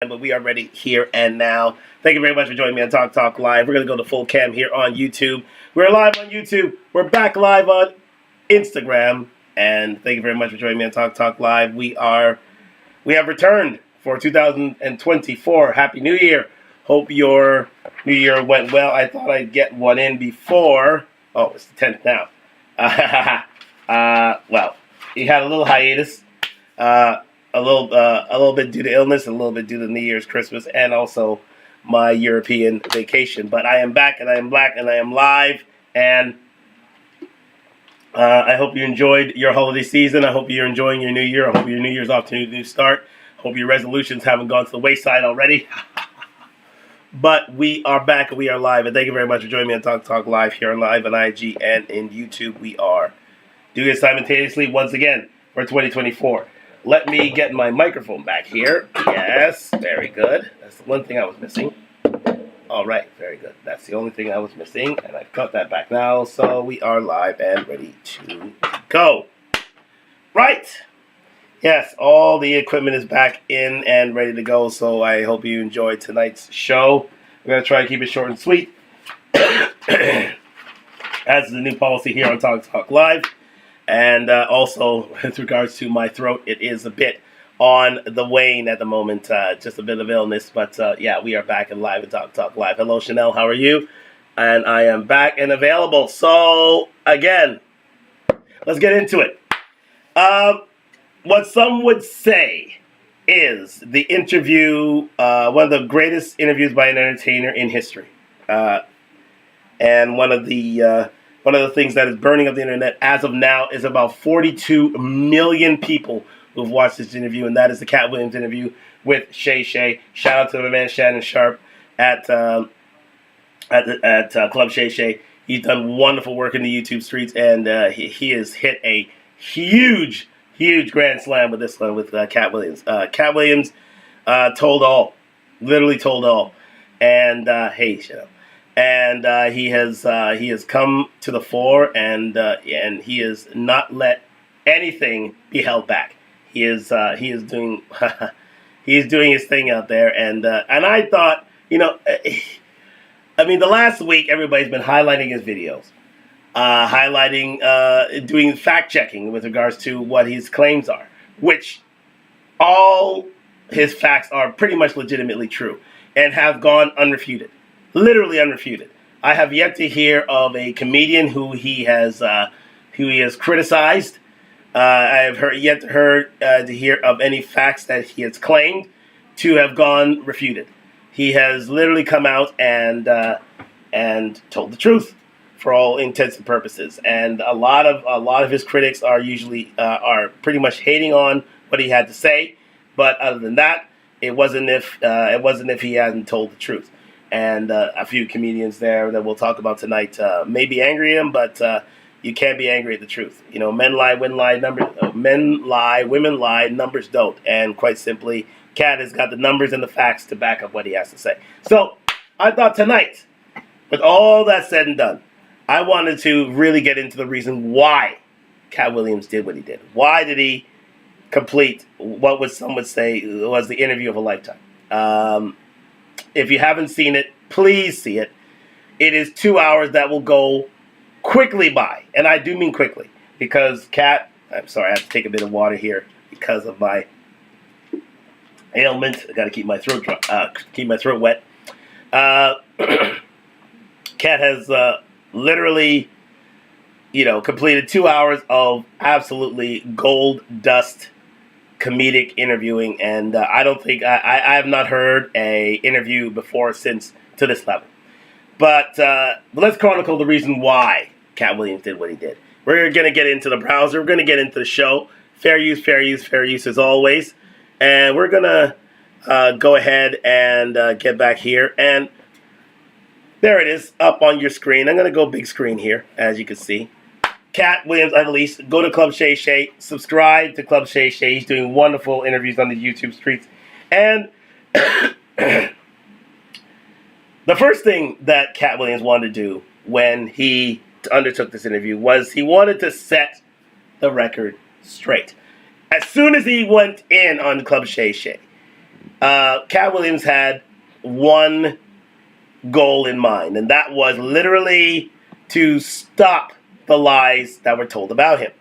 but we are ready here and now. Thank you very much for joining me on Talk Talk Live. We're going to go to full cam here on YouTube. We're live on YouTube. We're back live on Instagram. And thank you very much for joining me on Talk Talk Live. We have returned for 2024. Happy New Year. Hope your New Year went well. I thought I'd get one in before. Oh, it's the 10th now. Well, he had a little hiatus. A little bit due to illness, a little bit due to New Year's, Christmas, and also my European vacation. But I am back, and I am black, and I am live, and I hope you enjoyed your holiday season. I hope you're enjoying your New Year. I hope your New Year's off to a new start. Hope your resolutions haven't gone to the wayside already. But we are back, and we are live, and thank you very much for joining me on Talk Talk Live here on Live on IG and in YouTube. We are doing it simultaneously once again for 2024. Let me get my microphone back here. Yes, very good. That's the one thing I was missing. All right, very good. That's the only thing I was missing, and I've got that back now, so we are live and ready to go. Right. Yes, all the equipment is back in and ready to go, so I hope you enjoyed tonight's show. We're going to try to keep it short and sweet. As is the new policy here on Talk Talk Live. And also, with regards to my throat, it is a bit on the wane at the moment. Just a bit of illness. But, yeah, we are back and live at Talk Talk Live. Hello, Chanel. How are you? And I am back and available. So, again, let's get into it. What some would say is the interview, one of the greatest interviews by an entertainer in history. And one of the things that is burning up the internet as of now is about 42 million people who have watched this interview, and that is the Katt Williams interview with Shay Shay. Shout out to my man Shannon Sharp at Club Shay Shay. He's done wonderful work in the YouTube streets, and he has hit a huge grand slam with this one with Katt Williams. Katt Williams told all, literally told all, and hey, Chanel. And he has come to the fore, and he has not let anything be held back. He is doing he is doing his thing out there, and I thought, I mean, the last week everybody's been highlighting his videos, doing fact checking with regards to what his claims are, which all his facts are pretty much legitimately true and have gone unrefuted. Literally unrefuted. I have yet to hear of a comedian who he has criticized. I have yet to hear of any facts that he has claimed to have gone refuted. He has literally come out and told the truth for all intents and purposes. And a lot of his critics are usually are pretty much hating on what he had to say. But other than that, it wasn't if he hadn't told the truth. And a few comedians there that we'll talk about tonight may be angry at him, but you can't be angry at the truth. Men lie, women lie, women lie, numbers don't. And quite simply, Katt has got the numbers and the facts to back up what he has to say. So I thought tonight, with all that said and done, I wanted to really get into the reason why Katt Williams did what he did. Why did he complete what some would say was the interview of a lifetime? If you haven't seen it, please see it. It is 2 hours that will go quickly by. And I do mean quickly. Because Katt, I'm sorry, I have to take a bit of water here because of my ailment. I got to keep my throat wet. Katt has literally, completed 2 hours of absolutely gold dust comedic interviewing, and I don't think I have not heard a interview before since to this level. But let's chronicle the reason why Katt Williams did what he did. We're going to get into the browser. We're going to get into the show. Fair use as always. And we're going to go ahead and get back here. And there it is up on your screen. I'm going to go big screen here, as you can see. Katt Williams unleashed. Go to Club Shay Shay. Subscribe to Club Shay Shay. He's doing wonderful interviews on the YouTube streets. And the first thing that Katt Williams wanted to do when he undertook this interview was he wanted to set the record straight. As soon as he went in on Club Shay Shay, Katt Williams had one goal in mind, and that was literally to stop the lies that were told about him.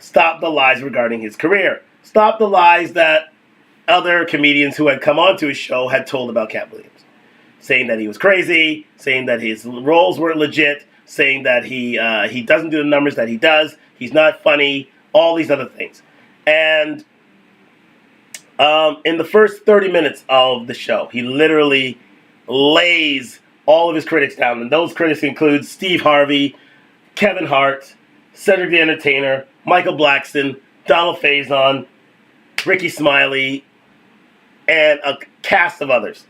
Stop the lies regarding his career. Stop the lies that other comedians who had come onto his show had told about Katt Williams. Saying that he was crazy, saying that his roles weren't legit, saying that he doesn't do the numbers that he does, he's not funny, all these other things. And in the first 30 minutes of the show, he literally lays all of his critics down. And those critics include Steve Harvey, Kevin Hart, Cedric the Entertainer, Michael Blackson, Donald Faison, Ricky Smiley, and a cast of others.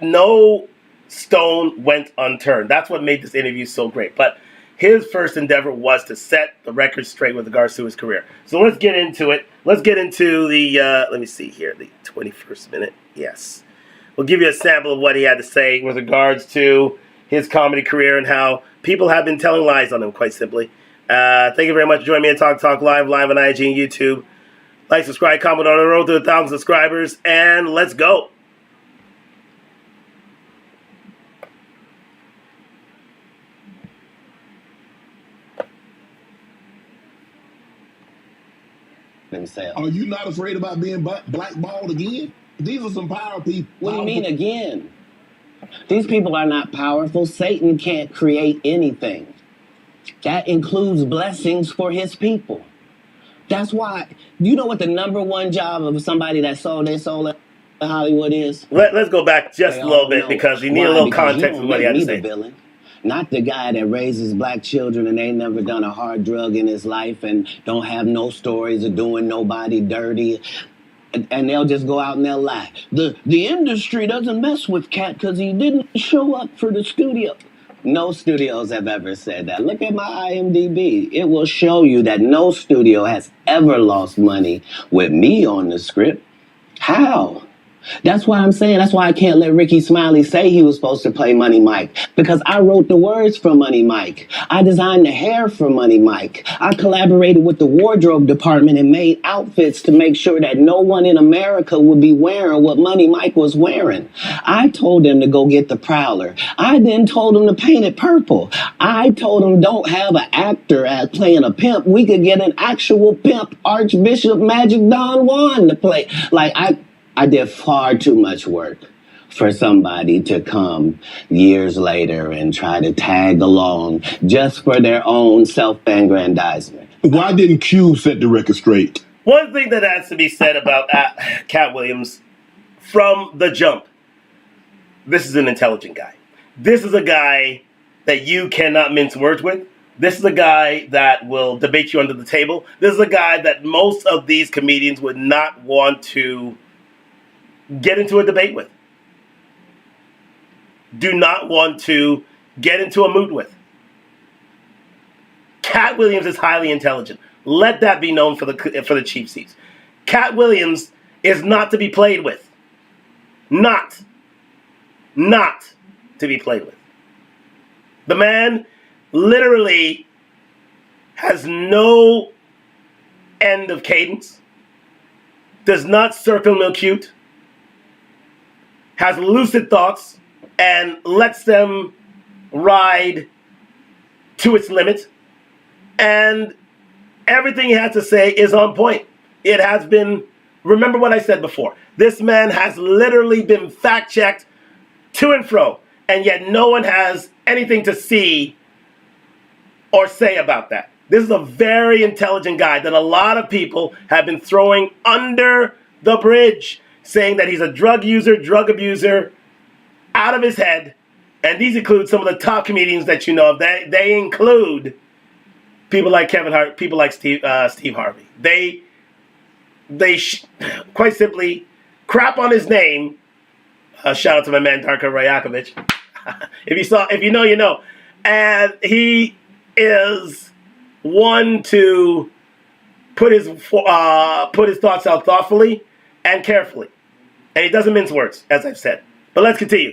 No stone went unturned. That's what made this interview so great. But his first endeavor was to set the record straight with regards to his career. So let's get into it. Let's get into the, let me see here, the 21st minute. Yes. We'll give you a sample of what he had to say with regards to his comedy career and how people have been telling lies on him, quite simply. Thank you very much for joining me on Talk live on IG and YouTube. Like, subscribe, comment on the road to 1,000 subscribers, and let's go. Themselves. Are you not afraid about being blackballed again? These are some power people. What do you mean again? These people are not powerful. Satan can't create anything. That includes blessings for his people. That's why, you know what the number one job of somebody that sold their soul in Hollywood is? Let's go back just a little bit because you need a little context of what he had to say. Villain. Not the guy that raises black children and ain't never done a hard drug in his life and don't have no stories of doing nobody dirty. And they'll just go out and they'll lie. The industry doesn't mess with Katt because he didn't show up for the studio. No studios have ever said that. Look at my IMDb. It will show you that no studio has ever lost money with me on the script. How? That's why I'm saying, that's why I can't let Ricky Smiley say he was supposed to play Money Mike. Because I wrote the words for Money Mike. I designed the hair for Money Mike. I collaborated with the wardrobe department and made outfits to make sure that no one in America would be wearing what Money Mike was wearing. I told them to go get the Prowler. I then told them to paint it purple. I told them don't have an actor playing a pimp. We could get an actual pimp, Archbishop Magic Don Juan, to play. Like, I did far too much work for somebody to come years later and try to tag along just for their own self-aggrandizement. Why didn't Q set the record straight? One thing that has to be said about Katt Williams from the jump, this is an intelligent guy. This is a guy that you cannot mince words with. This is a guy that will debate you under the table. This is a guy that most of these comedians would not want to get into a debate with. Do not want to get into a mood with. Katt Williams is highly intelligent. Let that be known for the cheap seats. Katt Williams is not to be played with. Not to be played with. The man literally has no end of cadence. Does not circumlocute. Has lucid thoughts and lets them ride to its limit. And everything he has to say is on point. It has been, remember what I said before, this man has literally been fact-checked to and fro, and yet no one has anything to see or say about that. This is a very intelligent guy that a lot of people have been throwing under the bridge, saying that he's a drug user, drug abuser, out of his head. And these include some of the top comedians that you know of. They include people like Kevin Hart, people like Steve Harvey. They quite simply crap on his name. Shout out to my man Darko Rajakovic. If you know, you know. And he is one to put his thoughts out thoughtfully and carefully. And he doesn't mince words, as I've said. But let's continue.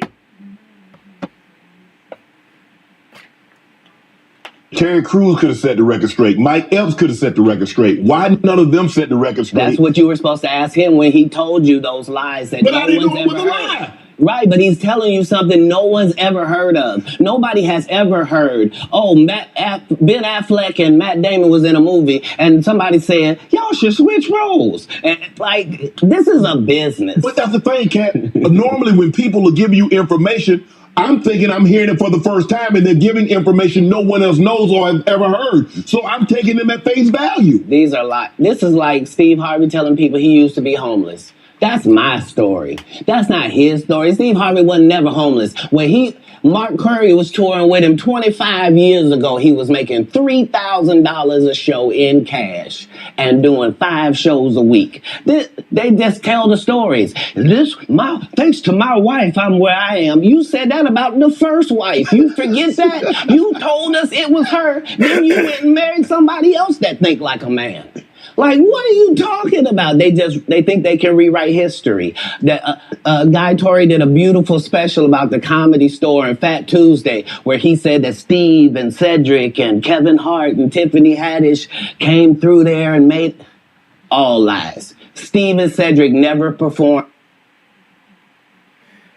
Terry Crews could have set the record straight. Mike Epps could have set the record straight. Why none of them set the record straight? That's what you were supposed to ask him when he told you those lies that But no I didn't one's know it ever was a heard. lie. Right, but he's telling you something no one's ever heard of. Nobody has ever heard, oh, Ben Affleck and Matt Damon was in a movie, and somebody said, y'all should switch roles. And, like, this is a business. But that's the thing, Katt. Normally when people are giving you information, I'm thinking I'm hearing it for the first time, and they're giving information no one else knows or has ever heard. So I'm taking them at face value. These are like, this is like Steve Harvey telling people he used to be homeless. That's my story. That's not his story. Steve Harvey was never homeless. When Mark Curry was touring with him 25 years ago, he was making $3,000 a show in cash and doing 5 shows a week. They just tell the stories. Thanks to my wife, I'm where I am. You said that about the first wife. You forget that? You told us it was her. Then you went and married somebody else that think like a man. Like, what are you talking about? They think they can rewrite history. Guy Torrey did a beautiful special about the Comedy Store and Fat Tuesday, where he said that Steve and Cedric and Kevin Hart and Tiffany Haddish came through there and made all lies. Steve and Cedric never performed.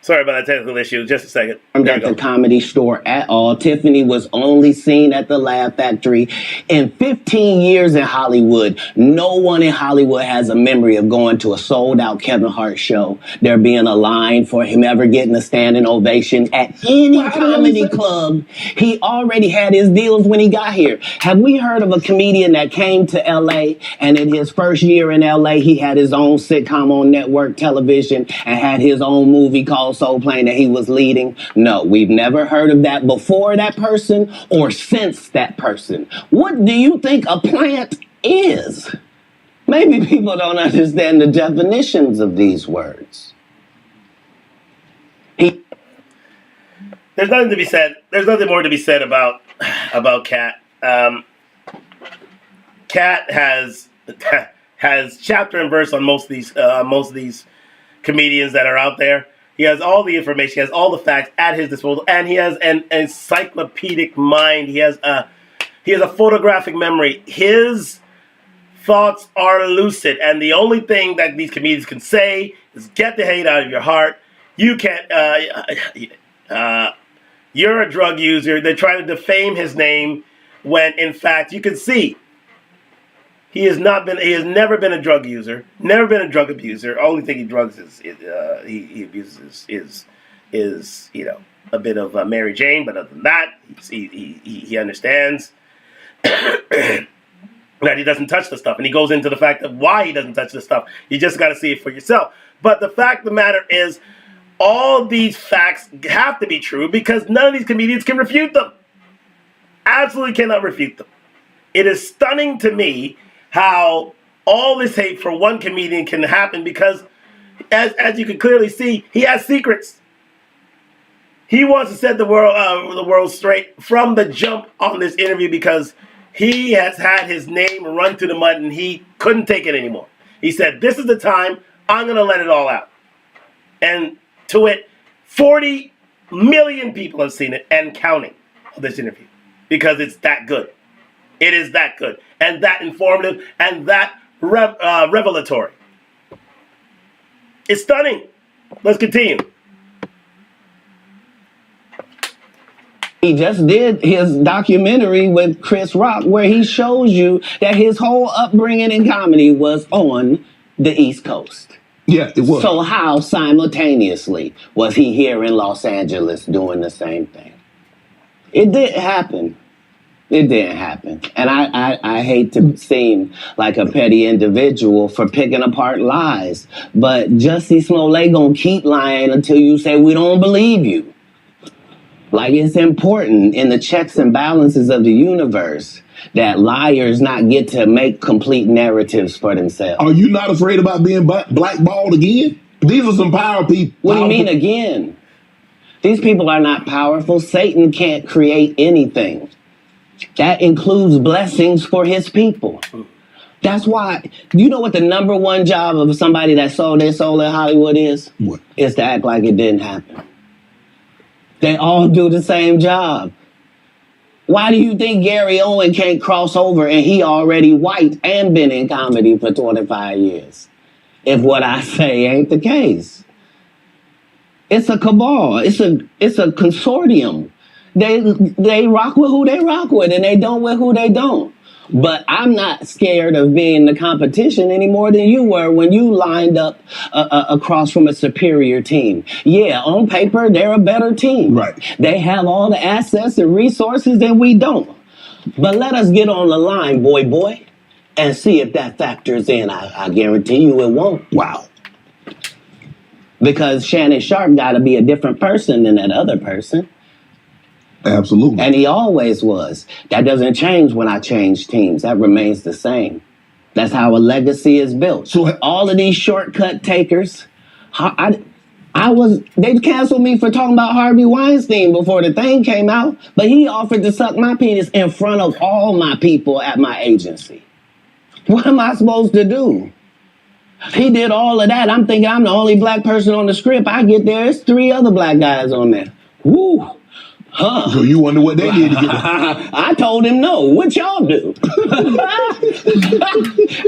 Sorry about that technical issue. Just a second. At the Comedy Store at all. Tiffany was only seen at the Laugh Factory. In 15 years in Hollywood, no one in Hollywood has a memory of going to a sold-out Kevin Hart show, there being a line for him ever getting a standing ovation at any comedy club. He already had his deals when he got here. Have we heard of a comedian that came to L.A. and in his first year in L.A. he had his own sitcom on network television and had his own movie called Soul Plane that he was leading? No, we've never heard of that before that person or since that person. What do you think a plant is? Maybe people don't understand the definitions of these words. There's nothing to be said. There's nothing more to be said about Katt. Katt has chapter and verse on most of these comedians that are out there. He has all the information, he has all the facts at his disposal, and he has an encyclopedic mind. He has a photographic memory. His thoughts are lucid, and the only thing that these comedians can say is get the hate out of your heart. You can't. You're a drug user. They're trying to defame his name when, in fact, you can see he has never been a drug user, never been a drug abuser. Only thing he drugs he abuses is a bit of Mary Jane, but other than that, he understands that he doesn't touch the stuff, and he goes into the fact of why he doesn't touch the stuff. You just got to see it for yourself. But the fact of the matter is, all these facts have to be true because none of these comedians can refute them. Absolutely cannot refute them. It is stunning to me how all this hate for one comedian can happen because, as you can clearly see, he has secrets. He wants to set the world straight from the jump on this interview because he has had his name run through the mud and he couldn't take it anymore. He said, this is the time, I'm going to let it all out. And to it, 40 million people have seen it and counting of this interview because it's that good. It is that good and that informative and that revelatory. It's stunning. Let's continue. He just did his documentary with Chris Rock where he shows you that his whole upbringing in comedy was on the East Coast. Yeah, it was. So how simultaneously was he here in Los Angeles doing the same thing? It didn't happen. It didn't happen. And I hate to seem like a petty individual for picking apart lies, but Jussie Smollett gonna keep lying until you say we don't believe you. Like, it's important in the checks and balances of the universe that liars not get to make complete narratives for themselves. Are you not afraid about being blackballed again? These are some power people. What do you mean again? These people are not powerful. Satan can't create anything. That includes blessings for his people. That's why, you know what the number one job of somebody that sold their soul in Hollywood is? What? Is to act like it didn't happen. They all do the same job. Why do you think Gary Owen can't cross over and he already white and been in comedy for 25 years? If what I say ain't the case. It's a cabal. It's a consortium. They rock with who they rock with and they don't with who they don't. But I'm not scared of being the competition any more than you were when you lined up across from a superior team. Yeah, on paper, they're a better team. Right. They have all the assets and resources that we don't. But let us get on the line, boy, and see if that factors in. I guarantee you it won't. Wow. Because Shannon Sharp got to be a different person than that other person. Absolutely. And he always was. That doesn't change when I change teams. That remains the same. That's how a legacy is built. So all of these shortcut takers, they canceled me for talking about Harvey Weinstein before the thing came out, but he offered to suck my penis in front of all my people at my agency. What am I supposed to do? He did all of that. I'm thinking I'm the only black person on the script. I get there, it's 3 other black guys on there. Woo! Huh. So you wonder what they did to get I told him no. What y'all do?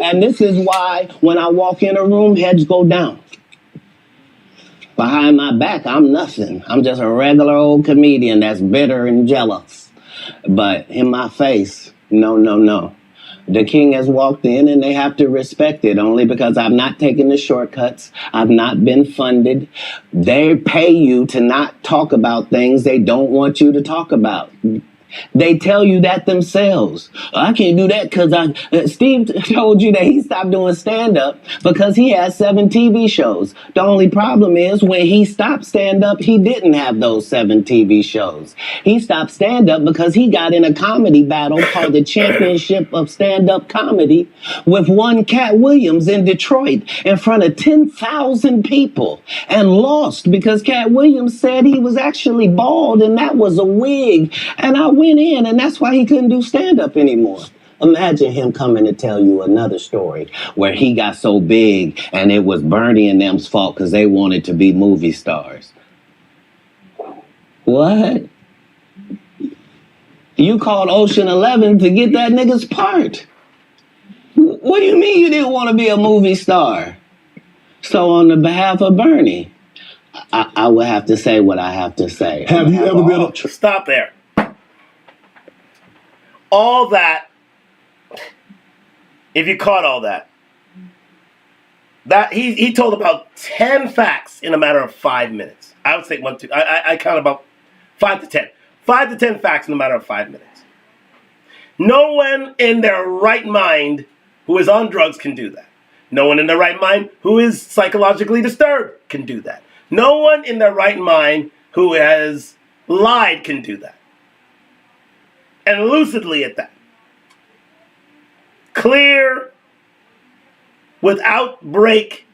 And this is why when I walk in a room, heads go down. Behind my back, I'm nothing. I'm just a regular old comedian that's bitter and jealous. But in my face, no. The king has walked in and they have to respect it only because I've not taken the shortcuts. I've not been funded. They pay you to not talk about things they don't want you to talk about. They tell you that themselves. I can't do that because Steve told you that he stopped doing stand-up because he had 7 TV shows. The only problem is when he stopped stand-up, he didn't have those 7 TV shows. He stopped stand-up because he got in a comedy battle called the Championship of Stand-Up Comedy with one Katt Williams in Detroit in front of 10,000 people and lost because Katt Williams said he was actually bald and that was a wig. And I went in, and that's why he couldn't do stand-up anymore. Imagine him coming to tell you another story where he got so big and it was Bernie and them's fault because they wanted to be movie stars. What? You called Ocean 11 to get that nigga's part. What do you mean you didn't want to be a movie star? So on the behalf of Bernie, I would have to say what I have to say. Have you ever been... Stop there. All that, if you caught all that he told about 10 facts in a matter of 5 minutes. I would say 1, 2, I count about 5 to 10. 5 to 10 facts in a matter of 5 minutes. No one in their right mind who is on drugs can do that. No one in their right mind who is psychologically disturbed can do that. No one in their right mind who has lied can do that. And lucidly at that. Clear, without break,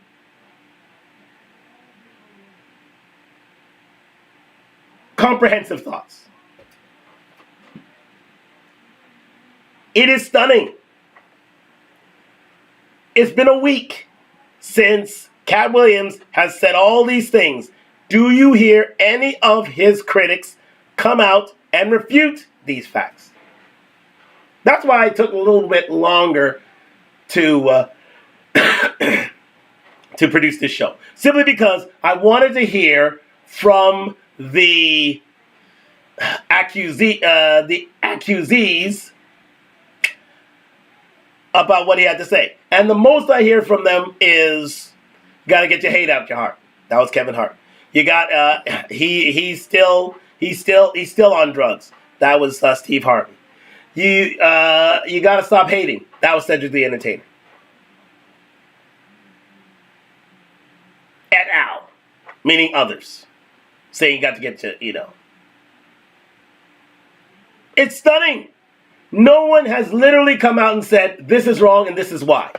comprehensive thoughts. It is stunning. It's been a week since Katt Williams has said all these things. Do you hear any of his critics come out and refute these facts? That's why I took a little bit longer to to produce this show. Simply because I wanted to hear from the accusees about what he had to say. And the most I hear from them is, "Got to get your hate out your heart." That was Kevin Hart. You got he's still on drugs. That was Steve Harvey. You got to stop hating. That was Cedric the Entertainer. Et al. Meaning others. Saying you got to get to, It's stunning. No one has literally come out and said, this is wrong and this is why.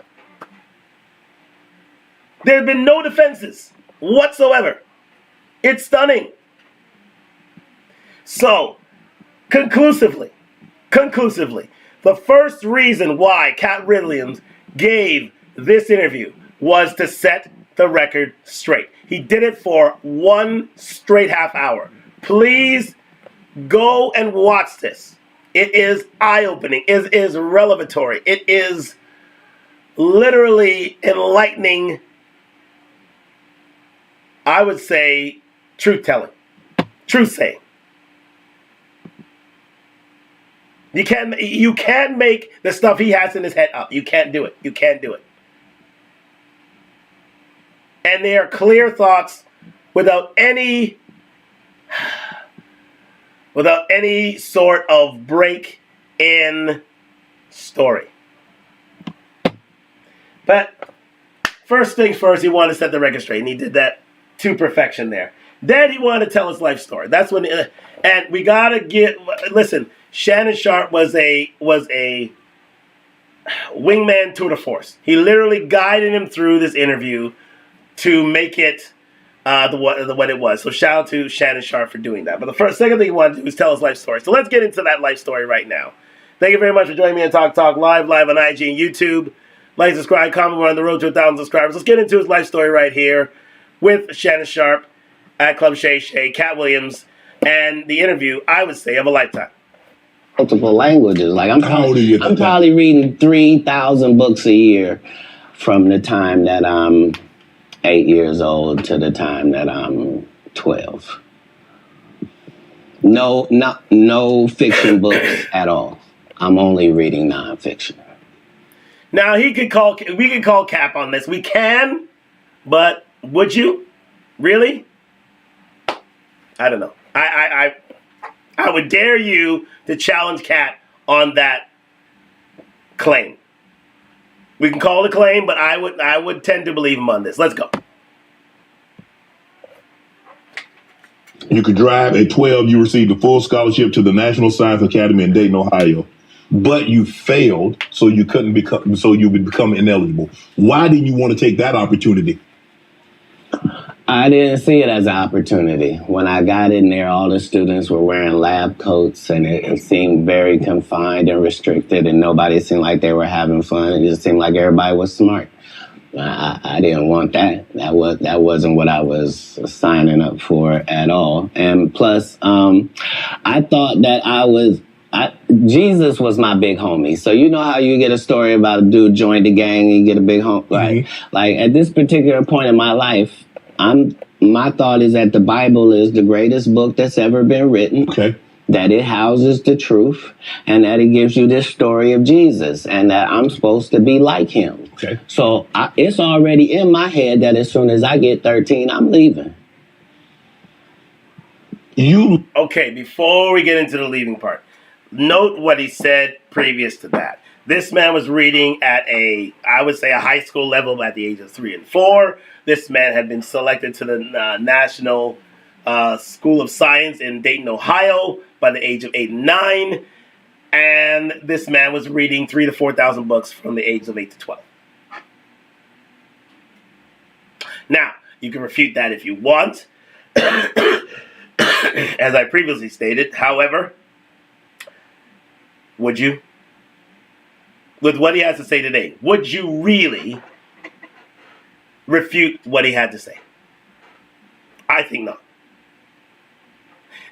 There have been no defenses whatsoever. It's stunning. So, conclusively, the first reason why Katt Williams gave this interview was to set the record straight. He did it for 1 straight half hour. Please go and watch this. It is eye-opening. It is revelatory. It is literally enlightening, I would say, truth-telling. Truth-saying. You can't make the stuff he has in his head up. You can't do it. You can't do it. And they are clear thoughts without any sort of break in story. But first things first, he wanted to set the record straight, and he did that to perfection there. Then he wanted to tell his life story. That's when, and we gotta listen. Shannon Sharpe was a wingman tour de force. He literally guided him through this interview to make it what it was. So shout out to Shannon Sharpe for doing that. But the second thing he wanted to do was tell his life story. So let's get into that life story right now. Thank you very much for joining me on Talk live on IG and YouTube. Like, subscribe, comment. We're on the road to 1,000 subscribers. Let's get into his life story right here with Shannon Sharpe at Club Shay Shay, Katt Williams, and the interview, I would say, of a lifetime. Multiple languages. Like I'm probably reading 3,000 books a year from the time that I'm 8 years old to the time that I'm 12. No fiction books at all. I'm only reading nonfiction. Now we could call Cap on this. We can, but would you really? I don't know. I would dare you to challenge Katt on that claim. We can call it a claim, but I would tend to believe him on this. Let's go. You could drive. At 12, you received a full scholarship to the National Science Academy in Dayton, Ohio. But you failed, so you would become ineligible. Why didn't you want to take that opportunity? I didn't see it as an opportunity. When I got in there, all the students were wearing lab coats, and it seemed very confined and restricted, and nobody seemed like they were having fun. It just seemed like everybody was smart. I didn't want that. That wasn't what I was signing up for at all. And plus, I thought that Jesus was my big homie. So you know how you get a story about a dude joined the gang and you get a big homie? Right? Mm-hmm. Like at this particular point in my life, my thought is that the Bible is the greatest book that's ever been written. Okay. That it houses the truth, and that it gives you this story of Jesus, and that I'm supposed to be like him. Okay. So it's already in my head that as soon as I get 13, I'm leaving. Okay, before we get into the leaving part, note what he said previous to that. This man was reading at I would say a high school level at the age of 3 and 4. This man had been selected to the National School of Science in Dayton, Ohio by the age of 8 and 9. And this man was reading 3,000 to 4,000 books from the age of 8 to 12. Now, you can refute that if you want, as I previously stated. However, would you? With what he has to say today, would you really refute what he had to say? I think not.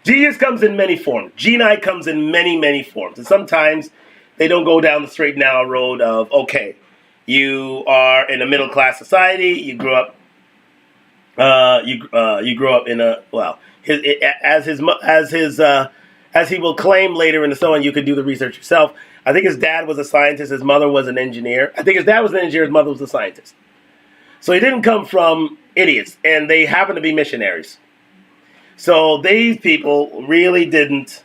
Genius comes in many forms. Geni comes in many, many forms. And sometimes they don't go down the straight and narrow road of, okay, you are in a middle class society, you grew up in a, well, as he will claim later in the song, you could do the research yourself. I think his dad was a scientist, his mother was an engineer. I think his dad was an engineer, his mother was a scientist. So he didn't come from idiots, and they happen to be missionaries. So these people really didn't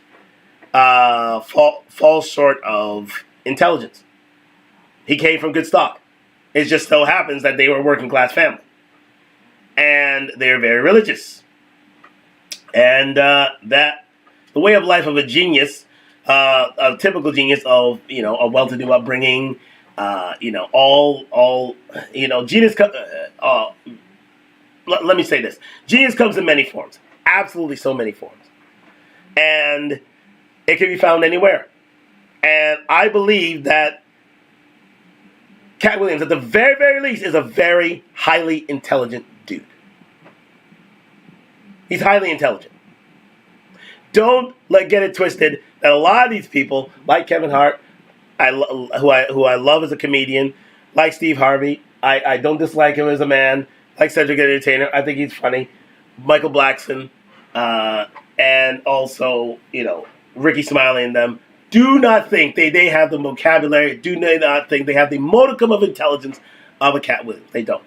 fall short of intelligence. He came from good stock. It just so happens that they were a working class family. And they're very religious. And that the way of life of a genius, a typical genius of, a well-to-do upbringing, genius, let me say this. Genius comes in many forms. Absolutely so many forms. And it can be found anywhere. And I believe that Katt Williams, at the very, very least, is a very highly intelligent dude. He's highly intelligent. Don't get it twisted that a lot of these people, like Kevin Hart, who I love as a comedian, like Steve Harvey, I don't dislike him as a man, like Cedric the Entertainer, I think he's funny, Michael Blackson, and also, Ricky Smiley and them, do not think they have the vocabulary, do not think they have the modicum of intelligence of a Katt Williams. They don't.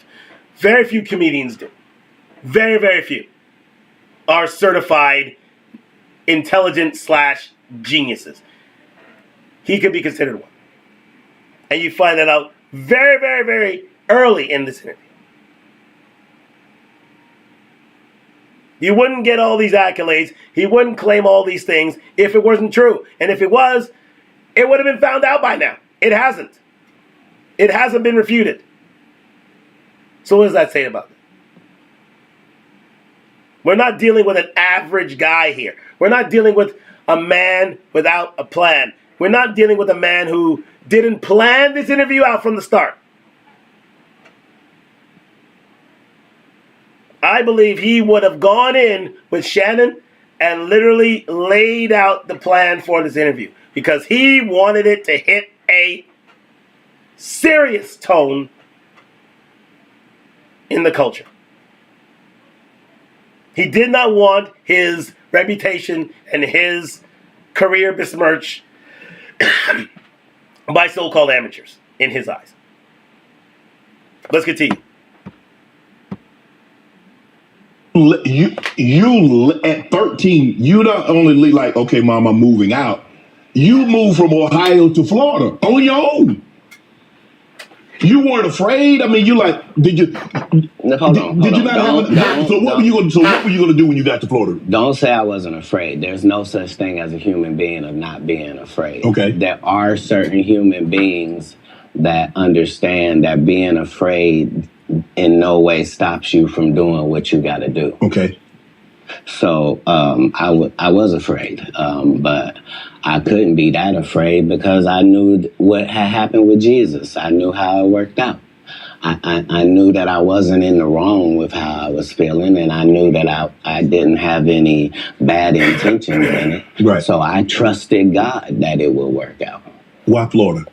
Very few comedians do. Very, very few are certified intelligent / geniuses. He could be considered one. And you find that out very, very, very early in this interview. You wouldn't get all these accolades. He wouldn't claim all these things if it wasn't true. And if it was, it would have been found out by now. It hasn't. It hasn't been refuted. So what does that say about it? We're not dealing with an average guy here. We're not dealing with a man without a plan. We're not dealing with a man who didn't plan this interview out from the start. I believe he would have gone in with Shannon and literally laid out the plan for this interview because he wanted it to hit a serious tone in the culture. He did not want his reputation and his career besmirched by so-called amateurs in his eyes. Let's continue. You at 13, you not only like, okay, mom, I'm moving out. You moved from Ohio to Florida on your own. You weren't afraid. I mean, you like, did you? Hold on. Did you not have? So what were you going? So what were you going to do when you got to Florida? Don't say I wasn't afraid. There's no such thing as a human being of not being afraid. Okay. There are certain human beings that understand that being afraid in no way stops you from doing what you got to do. Okay. So I was afraid, but I couldn't be that afraid because I knew what had happened with Jesus. I knew how it worked out. I knew that I wasn't in the wrong with how I was feeling, and I knew that I didn't have any bad intentions in it. Right. So I trusted God that it would work out. Why Florida?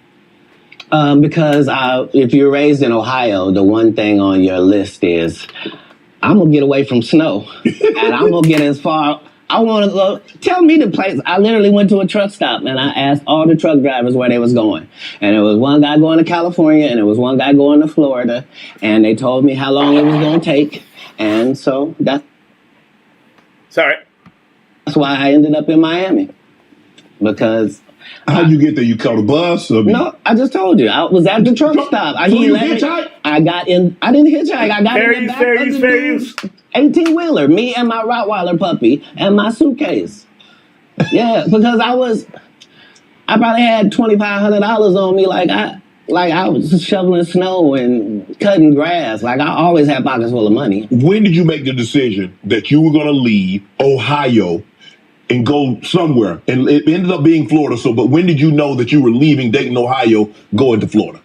Because if you're raised in Ohio, the one thing on your list is, I'm going to get away from snow, and I'm going to get as far. I want to go. Tell me the place. I literally went to a truck stop, and I asked all the truck drivers where they was going. And there was one guy going to California, and there was one guy going to Florida, and they told me how long it was going to take. And so that's why I ended up in Miami, because... How'd you get there? You caught a bus? No, I just told you. I was at the truck stop. So you hitchhiked? I got in. I didn't hitchhike. I got in the back fair of use, the fair use. 18-wheeler. Me and my Rottweiler puppy and my suitcase. Yeah, because I probably had $2,500 on me. Like I was shoveling snow and cutting grass. Like I always had pockets full of money. When did you make the decision that you were going to leave Ohio and go somewhere? And it ended up being Florida. So, but when did you know that you were leaving Dayton, Ohio, going to Florida?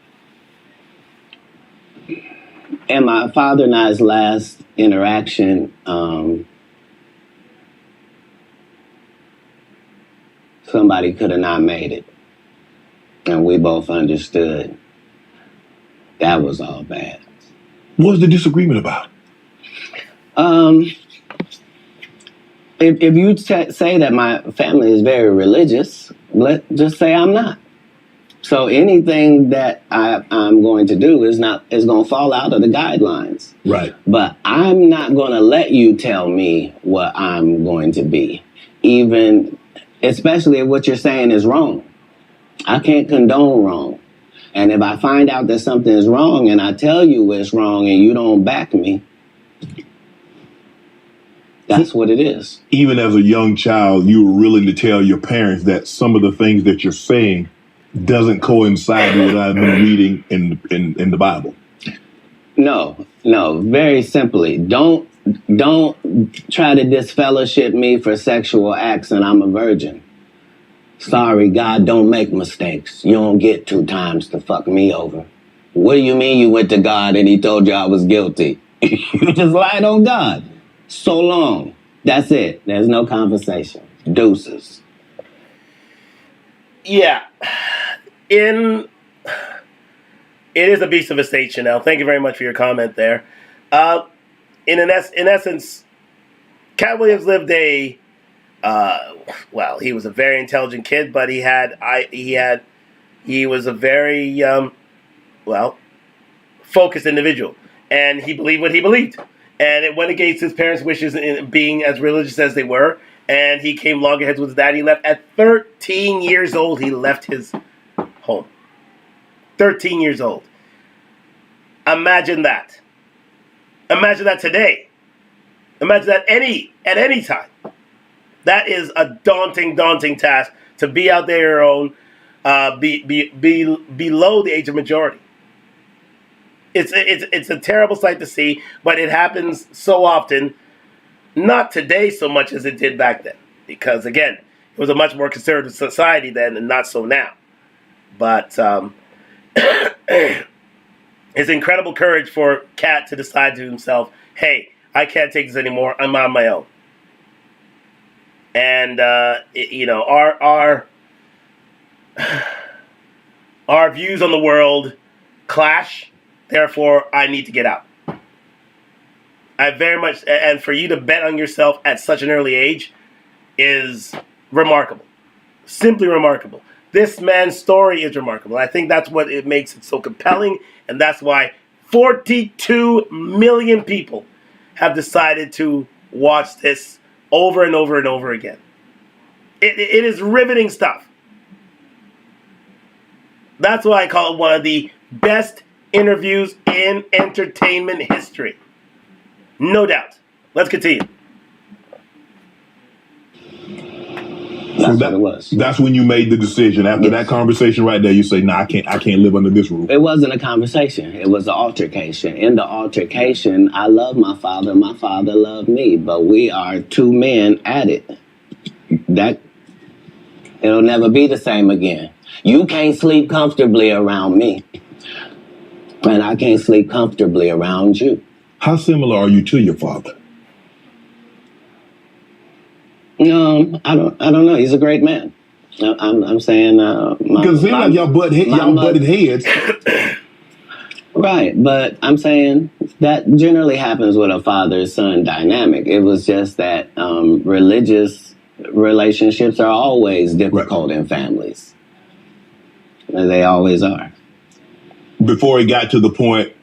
And my father and I's last interaction, somebody could have not made it. And we both understood that was all bad. What was the disagreement about? If you say that my family is very religious, let's just say I'm not. So anything that I'm going to do is going to fall out of the guidelines. Right. But I'm not going to let you tell me what I'm going to be, especially if what you're saying is wrong. I can't condone wrong. And if I find out that something is wrong and I tell you it's wrong and you don't back me, that's what it is. Even as a young child, you were willing to tell your parents that some of the things that you're saying doesn't coincide with what I've been reading in the Bible. No. Very simply, don't try to disfellowship me for sexual acts and I'm a virgin. Sorry, God don't make mistakes. You don't get 2 times to fuck me over. What do you mean you went to God and he told you I was guilty? You just lied on God. So long. That's it. There's no conversation. Deuces. Yeah. It is a beast of a state, Chanel. Thank you very much for your comment there. In essence, Katt Williams lived he was a very intelligent kid, but he was a very focused individual, and he believed what he believed, and it went against his parents' wishes in being as religious as they were, and he came loggerheads with his dad. He left at 13 years old. He left his home. 13 years old. Imagine that. Imagine that today. Imagine that at any time. That is a daunting task to be out there your own, below the age of majority. It's a terrible sight to see, but it happens so often. Not today so much as it did back then, because again, it was a much more conservative society then, and not so now. But it's incredible courage for Katt to decide to himself, "Hey, I can't take this anymore. I'm on my own." And our views on the world clash. Therefore, I need to get out. I very much, and for you to bet on yourself at such an early age is remarkable. Simply remarkable. This man's story is remarkable. I think that's what it makes it so compelling, and that's why 42 million people have decided to watch this over and over and over again. It is riveting stuff. That's why I call it one of the best interviews in entertainment history. No doubt. Let's continue. That's what it was. That's when you made the decision. After that conversation right there, you say, "Nah, I can't live under this roof." It wasn't a conversation. It was an altercation. In the altercation, I love my father. My father loved me. But we are two men at it. That it'll never be the same again. You can't sleep comfortably around me. And I can't sleep comfortably around you. How similar are you to your father? I don't know. He's a great man. I'm saying because it seems like y'all butted heads. Right, but I'm saying that generally happens with a father-son dynamic. It was just that religious relationships are always difficult in families. They always are. Before it got to the point,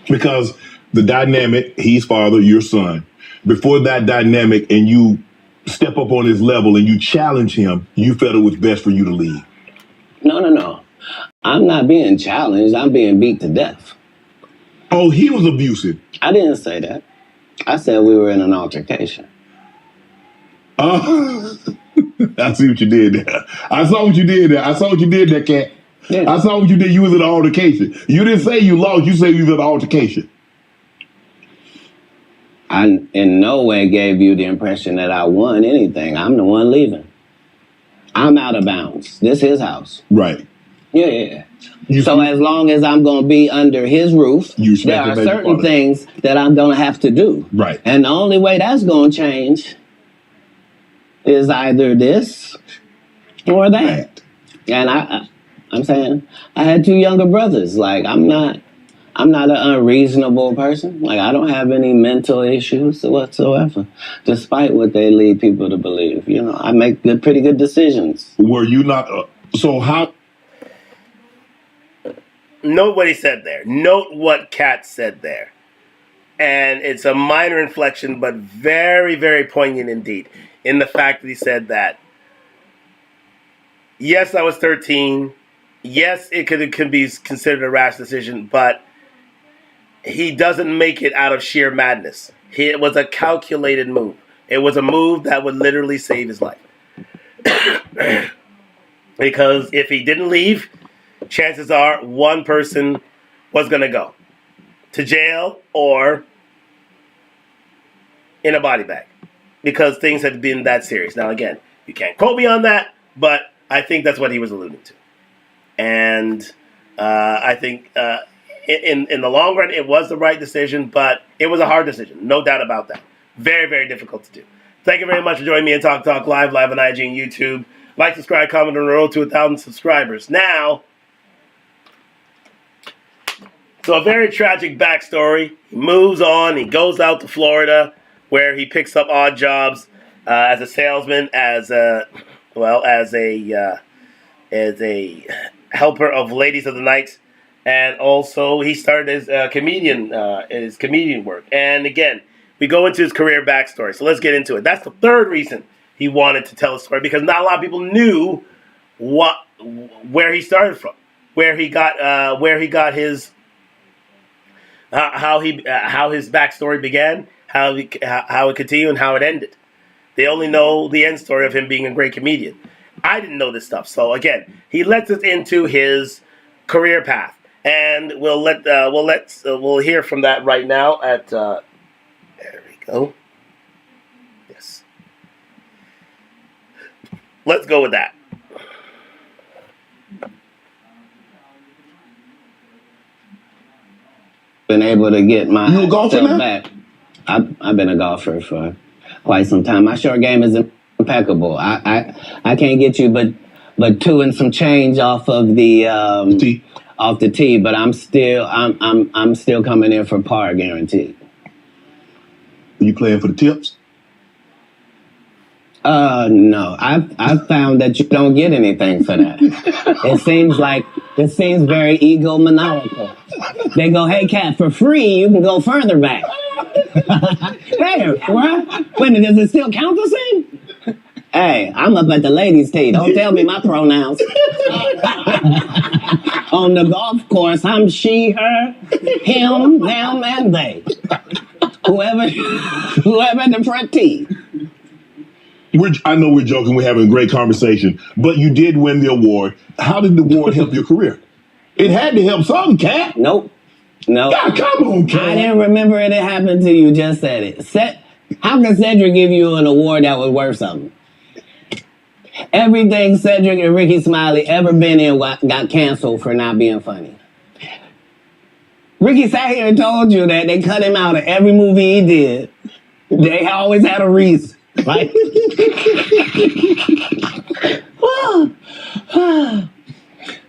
because the dynamic, he's father, you're son. Before that dynamic, and you step up on his level and you challenge him, you felt it was best for you to leave. No. I'm not being challenged. I'm being beat to death. Oh, he was abusive. I didn't say that. I said we were in an altercation. I see what you did there. I saw what you did there, Katt. Yeah. I saw what you did. You was in an altercation. You didn't say you lost. You said you was in an altercation. I in no way gave you the impression that I won anything. I'm the one leaving. I'm out of bounds. This is his house. Right. Yeah. So as long as I'm going to be under his roof, there are certain things that I'm going to have to do. Right. And the only way that's going to change is either this or that. Right. And I'm saying I had two younger brothers. Like, I'm not an unreasonable person. Like, I don't have any mental issues whatsoever, despite what they lead people to believe. You know, I make pretty good decisions. Were you not? So how? Note what he said there. Note what Katt said there. And it's a minor inflection, but very, very poignant indeed, in the fact that he said that, yes, I was 13. Yes, it could be considered a rash decision, but he doesn't make it out of sheer madness. It was a calculated move. It was a move that would literally save his life. Because if he didn't leave, chances are one person was going to go to jail or in a body bag, because things had been that serious. Now, again, you can't quote me on that, but I think that's what he was alluding to. And I think in the long run, it was the right decision, but it was a hard decision. No doubt about that. Very, very difficult to do. Thank you very much for joining me in Talk Live on IG and YouTube. Like, subscribe, comment on the road to 1,000 subscribers. Now, so a very tragic backstory. He moves on. He goes out to Florida, where he picks up odd jobs as a salesman, as a helper of ladies of the night, and also he started his comedian work. And again, we go into his career backstory. So let's get into it. That's the third reason he wanted to tell a story, because not a lot of people knew where he started from, where he got his how his backstory began, how it continued, and how it ended. They only know the end story of him being a great comedian. I didn't know this stuff. So again, he lets us into his career path, and we'll hear from that right now. There we go. Yes, let's go with that. Been able to get my You a golfer now? back. I've been a golfer for quite some time. My short game is impeccable. I can't get you but two and some change off of the Tee. off the tee, but I'm still coming in for par guaranteed. Are you playing for the tips? No. I've found that you don't get anything for that. It seems very egomaniacal. They go, hey, Katt, for free, you can go further back. There, what? Wait, does it still count the same? Hey, I'm up at the ladies' tee. Don't tell me my pronouns. On the golf course, I'm she, her, him, them, and they. Whoever at the front tee. I know we're joking. We're having a great conversation, but you did win the award. How did the award help your career? It had to help some, Katt. Nope. No. God, come on, Katt. I didn't remember it happened to you. Just said it. How can Cedric give you an award that was worth something? Everything Cedric and Ricky Smiley ever been in got canceled for not being funny. Ricky sat here and told you that they cut him out of every movie he did. They always had a reason. Right?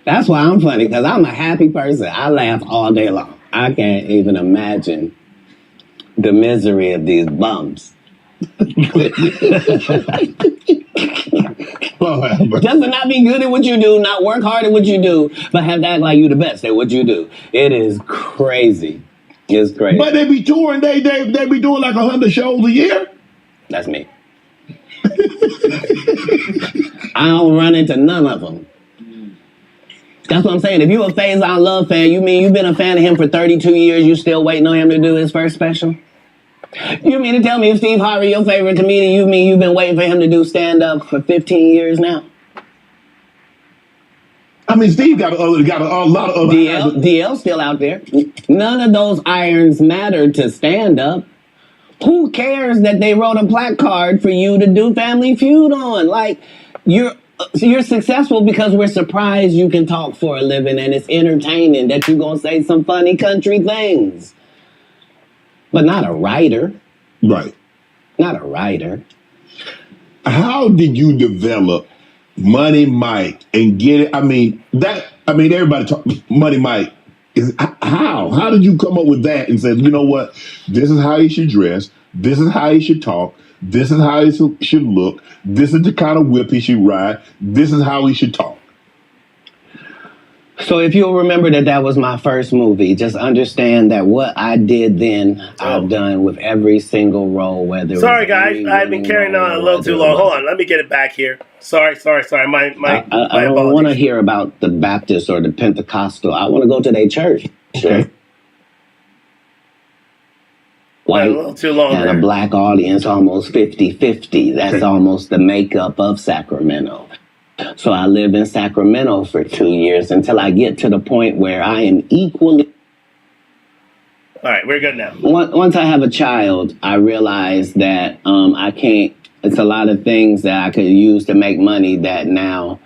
That's why I'm funny, because I'm a happy person. I laugh all day long. I can't even imagine the misery of these bums. Just to not be good at what you do, not work hard at what you do, but have to act like you the best at what you do. It is crazy. It's crazy. But they be touring. They be doing like 100 shows a year. That's me. I don't run into none of them. That's what I'm saying. If you a Faison Love fan, you mean you've been a fan of him for 32 years, you still waiting on him to do his first special? You mean to tell me if Steve Harvey your favorite comedian, you mean you've been waiting for him to do stand-up for 15 years now? I mean, Steve got a lot of other... DL's still out there. None of those irons matter to stand-up. Who cares that they wrote a placard for you to do Family Feud on? Like, you're successful because we're surprised you can talk for a living and it's entertaining that you're going to say some funny country things. But not a writer. Right. Not a writer. How did you develop Money Mike and get it? Everybody talk Money Mike. How did you come up with that and say, you know what, this is how he should dress, this is how he should talk, this is how he should look, this is the kind of whip he should ride, this is how he should talk? So if you'll remember that was my first movie, just understand that what I did then, I've done with every single role, whether Sorry, guys, I've been carrying on a little too long. Hold on, let me get it back here. Sorry. My I don't want to hear about the Baptist or the Pentecostal. I want to go to their church. Okay. White a little too long and there. a black audience, almost 50-50. That's almost the makeup of Sacramento. So I lived in Sacramento for 2 years until I get to the point where I am equally... All right, we're good now. Once I have a child, I realize that I can't... It's a lot of things that I could use to make money that now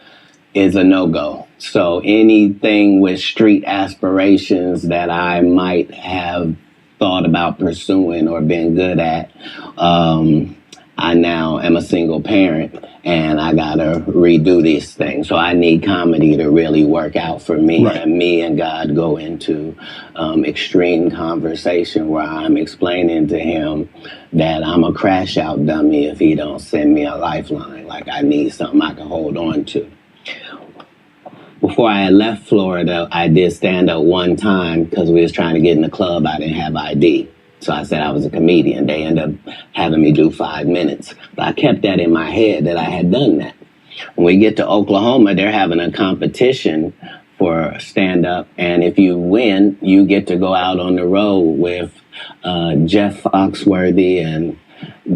is a no-go. So anything with street aspirations that I might have thought about pursuing or been good at, I now am a single parent and I gotta redo these things. So I need comedy to really work out for me. Right. And me and God go into extreme conversation where I'm explaining to him that I'm a crash out dummy if he don't send me a lifeline. Like I need something I can hold on to. Before I had left Florida, I did stand up one time because we was trying to get in the club. I didn't have ID. So I said I was a comedian. They ended up having me do 5 minutes. But I kept that in my head that I had done that. When we get to Oklahoma, they're having a competition for stand up. And if you win, you get to go out on the road with Jeff Foxworthy and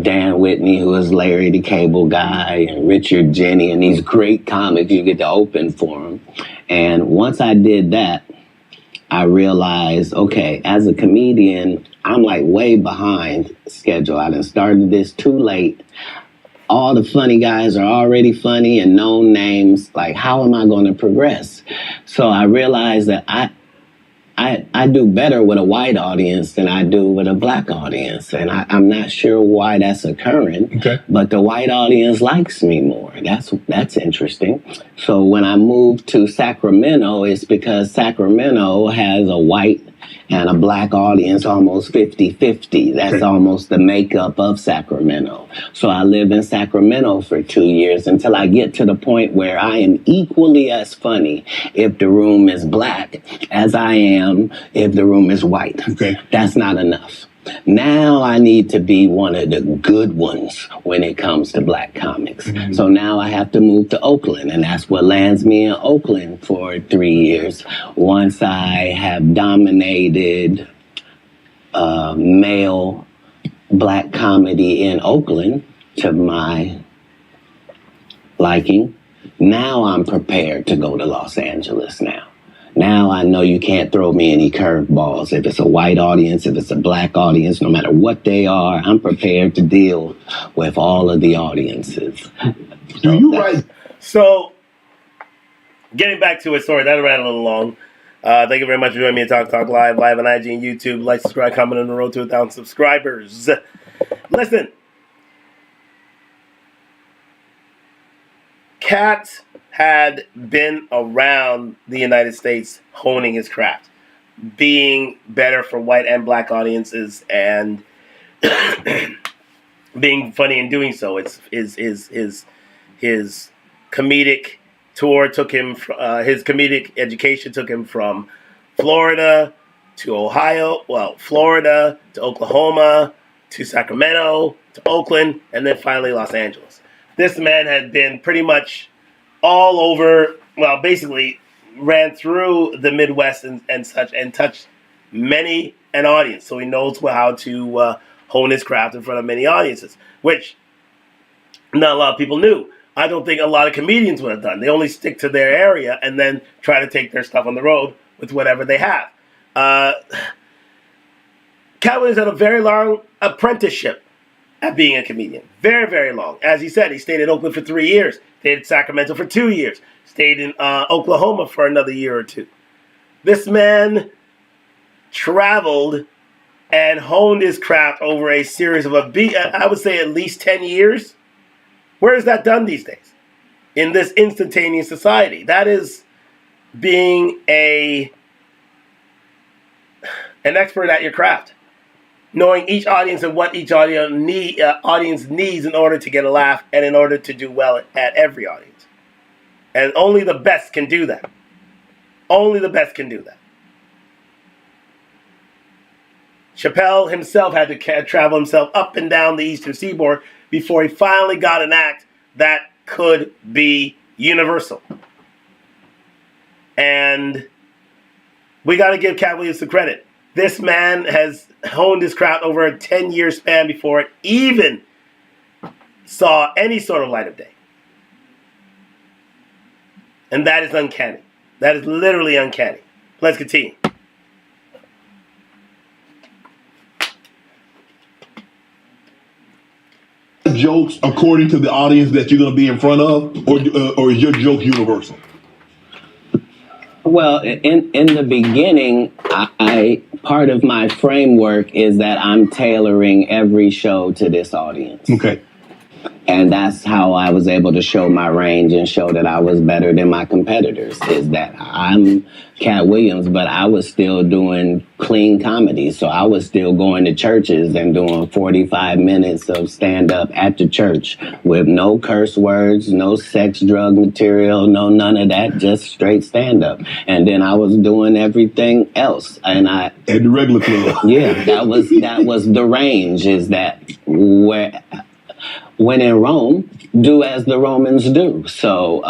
Dan Whitney, who is Larry the Cable Guy, and Richard Jenny, and these great comics. You get to open for them. And once I did that, I realized, okay, as a comedian, I'm like way behind schedule. I done started this too late. All the funny guys are already funny and known names. Like, how am I going to progress? So I realized that I do better with a white audience than I do with a black audience. And I'm not sure why that's occurring, but the white audience likes me more. That's interesting. So when I moved to Sacramento, it's because Sacramento has a white and a black audience almost 50-50. That's almost the makeup of Sacramento. So I lived in Sacramento for 2 years until I get to the point where I am equally as funny if the room is black as I am if the room is white. That's not enough. Now I need to be one of the good ones when it comes to black comics. So now I have to move to Oakland, and that's what lands me in Oakland for 3 years. Once I have dominated male black comedy in Oakland to my liking, now I'm prepared to go to Los Angeles now. Now I know you can't throw me any curveballs. If it's a white audience, if it's a black audience, no matter what they are, I'm prepared to deal with all of the audiences. Do you write? So, getting back to it, sorry, that ran a little long. Thank you very much for joining me at Talk Live on IG and YouTube. Like, subscribe, comment on the road to 1,000 subscribers. Listen, Katt had been around the United States honing his craft, being better for white and black audiences, and being funny in doing so. It's his comedic tour took him. His comedic education took him from Florida to Ohio. Well, Florida to Oklahoma to Sacramento to Oakland, and then finally Los Angeles. This man had been pretty much all over, well, basically ran through the Midwest and such, and touched many an audience. So he knows how to hone his craft in front of many audiences, which not a lot of people knew. I don't think a lot of comedians would have done. They only stick to their area and then try to take their stuff on the road with whatever they have. Katt Williams had a very long apprenticeship at being a comedian. Very, very long. As he said, he stayed in Oakland for 3 years. Stayed in Sacramento for 2 years. Stayed in Oklahoma for another year or two. This man traveled and honed his craft over a series of I would say at least 10 years. Where is that done these days? In this instantaneous society. That is being an expert at your craft. Knowing each audience and what each audience needs in order to get a laugh and in order to do well at every audience. And only the best can do that. Only the best can do that. Chappelle himself had to travel himself up and down the Eastern Seaboard before he finally got an act that could be universal. And we got to give Katt Williams the credit. This man has honed his craft over a 10-year span before it even saw any sort of light of day. And that is uncanny. That is literally uncanny. Let's continue. Jokes according to the audience that you're going to be in front of, or is your joke universal? Well, in the beginning, I part of my framework is that I'm tailoring every show to this audience. Okay. And that's how I was able to show my range and show that I was better than my competitors, is that I'm Katt Williams, but I was still doing clean comedy. So I was still going to churches and doing 45 minutes of stand-up at the church with no curse words, no sex, drug material, no none of that, just straight stand-up. And then I was doing everything else. And I... At the regular club. Yeah, that was the range, is that where... When in Rome, do as the Romans do. So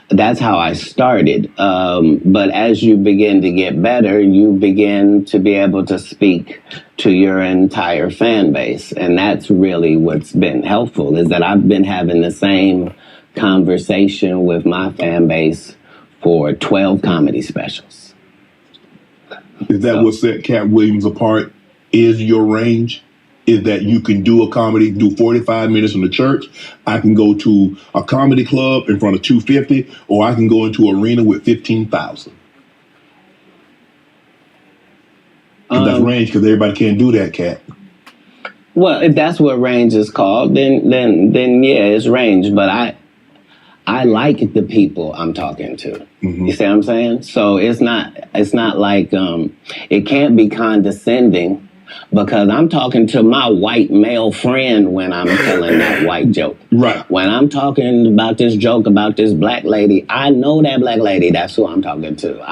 that's how I started. But as you begin to get better, you begin to be able to speak to your entire fan base. And that's really what's been helpful, is that I've been having the same conversation with my fan base for 12 comedy specials. Is that what set Katt Williams apart? Is your range? Is that you can do a comedy, do 45 minutes in the church. I can go to a comedy club in front of 250, or I can go into an arena with 15,000. That's range, because everybody can't do that, Katt. Well, if that's what range is called, then yeah, it's range. But I like the people I'm talking to. Mm-hmm. You see what I'm saying? So it's not like it can't be condescending, because I'm talking to my white male friend when I'm telling that white joke. Right. When I'm talking about this joke about this black lady, I know that black lady. That's who I'm talking to.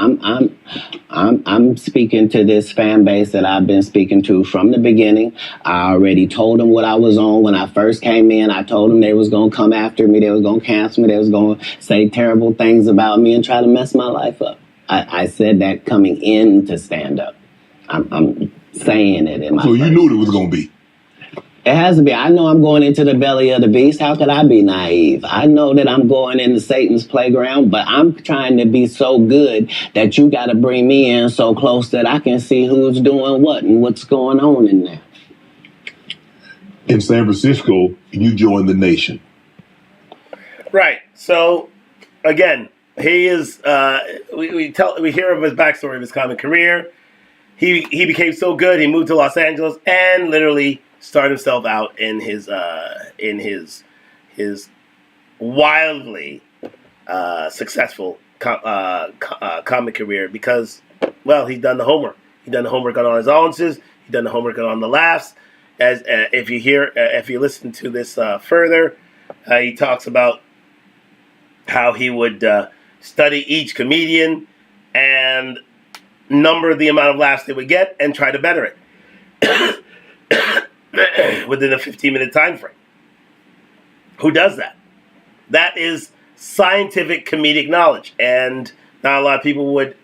I'm speaking to this fan base that I've been speaking to from the beginning. I already told them what I was on when I first came in. I told them they was gonna come after me. They was gonna cancel me. They was gonna say terrible things about me and try to mess my life up. I said that coming in to stand up. I'm saying it in my So you knew it was going to be. It has to be. I know I'm going into the belly of the beast. How could I be naive? I know that I'm going into Satan's playground, but I'm trying to be so good that you got to bring me in so close that I can see who's doing what and what's going on in there. In San Francisco, you joined the Nation. Right. So, again, he is. We hear of his backstory of his comic career. He became so good, he moved to Los Angeles and literally started himself out in his wildly successful comic career, because, well, he's done the homework. He's done the homework on all his audiences. He's done the homework on the laughs. As if you listen to this further, he talks about how he would study each comedian and number the amount of laughs they would get and try to better it within a 15-minute time frame. Who does that? That is scientific comedic knowledge, and not a lot of people would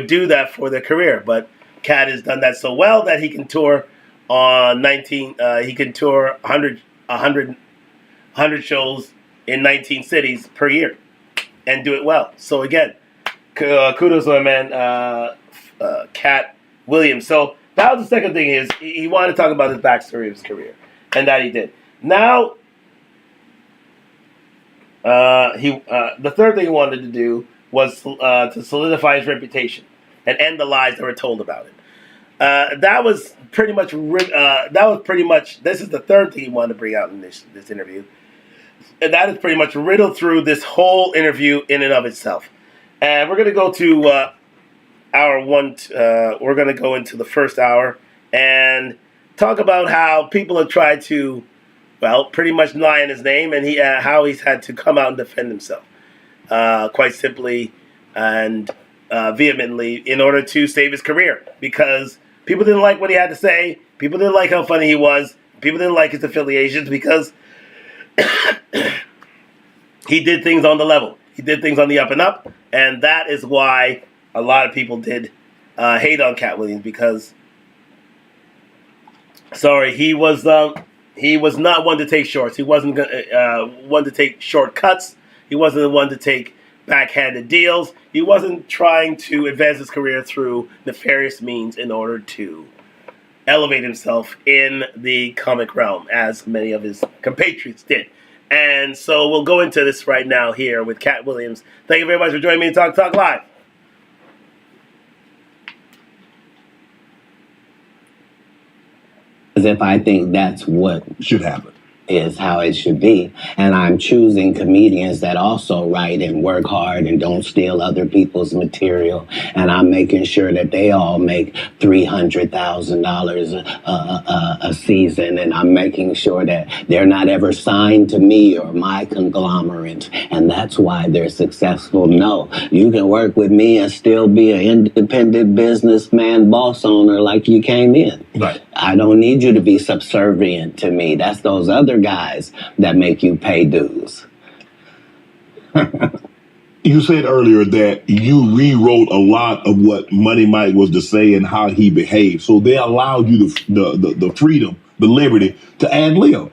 do that for their career. But Katt has done that so well that he can tour on 100 shows in 19 cities per year and do it well. So again, kudos to my man, Katt Williams. So that was the second thing, is he wanted to talk about his backstory of his career, and that he did. Now, the third thing he wanted to do was to solidify his reputation and end the lies that were told about it. That was pretty much. This is the third thing he wanted to bring out in this interview, and that is pretty much riddled through this whole interview in and of itself. And we're going to go to hour one. We're going to go into the first hour and talk about how people have tried to, well, pretty much lie in his name, and how he's had to come out and defend himself, quite simply and vehemently, in order to save his career. Because people didn't like what he had to say. People didn't like how funny he was. People didn't like his affiliations, because he did things on the level. He did things on the up and up. And that is why a lot of people did hate on Katt Williams, because, he was not one to take shorts. He wasn't one to take shortcuts. He wasn't the one to take backhanded deals. He wasn't trying to advance his career through nefarious means in order to elevate himself in the comic realm, as many of his compatriots did. And so we'll go into this right now here with Katt Williams. Thank you very much for joining me in Talk Live. As if I think that's what should happen. is how it should be. And I'm choosing comedians that also write and work hard and don't steal other people's material. And I'm making sure that they all make $300,000 a season. And I'm making sure that they're not ever signed to me or my conglomerate. And that's why they're successful. No, you can work with me and still be an independent businessman, boss owner like you came in. Right. I don't need you to be subservient to me. That's those other guys that make you pay dues. You said earlier that you rewrote a lot of what Money Mike was to say and how he behaved. So they allowed you the freedom, the liberty to ad lib.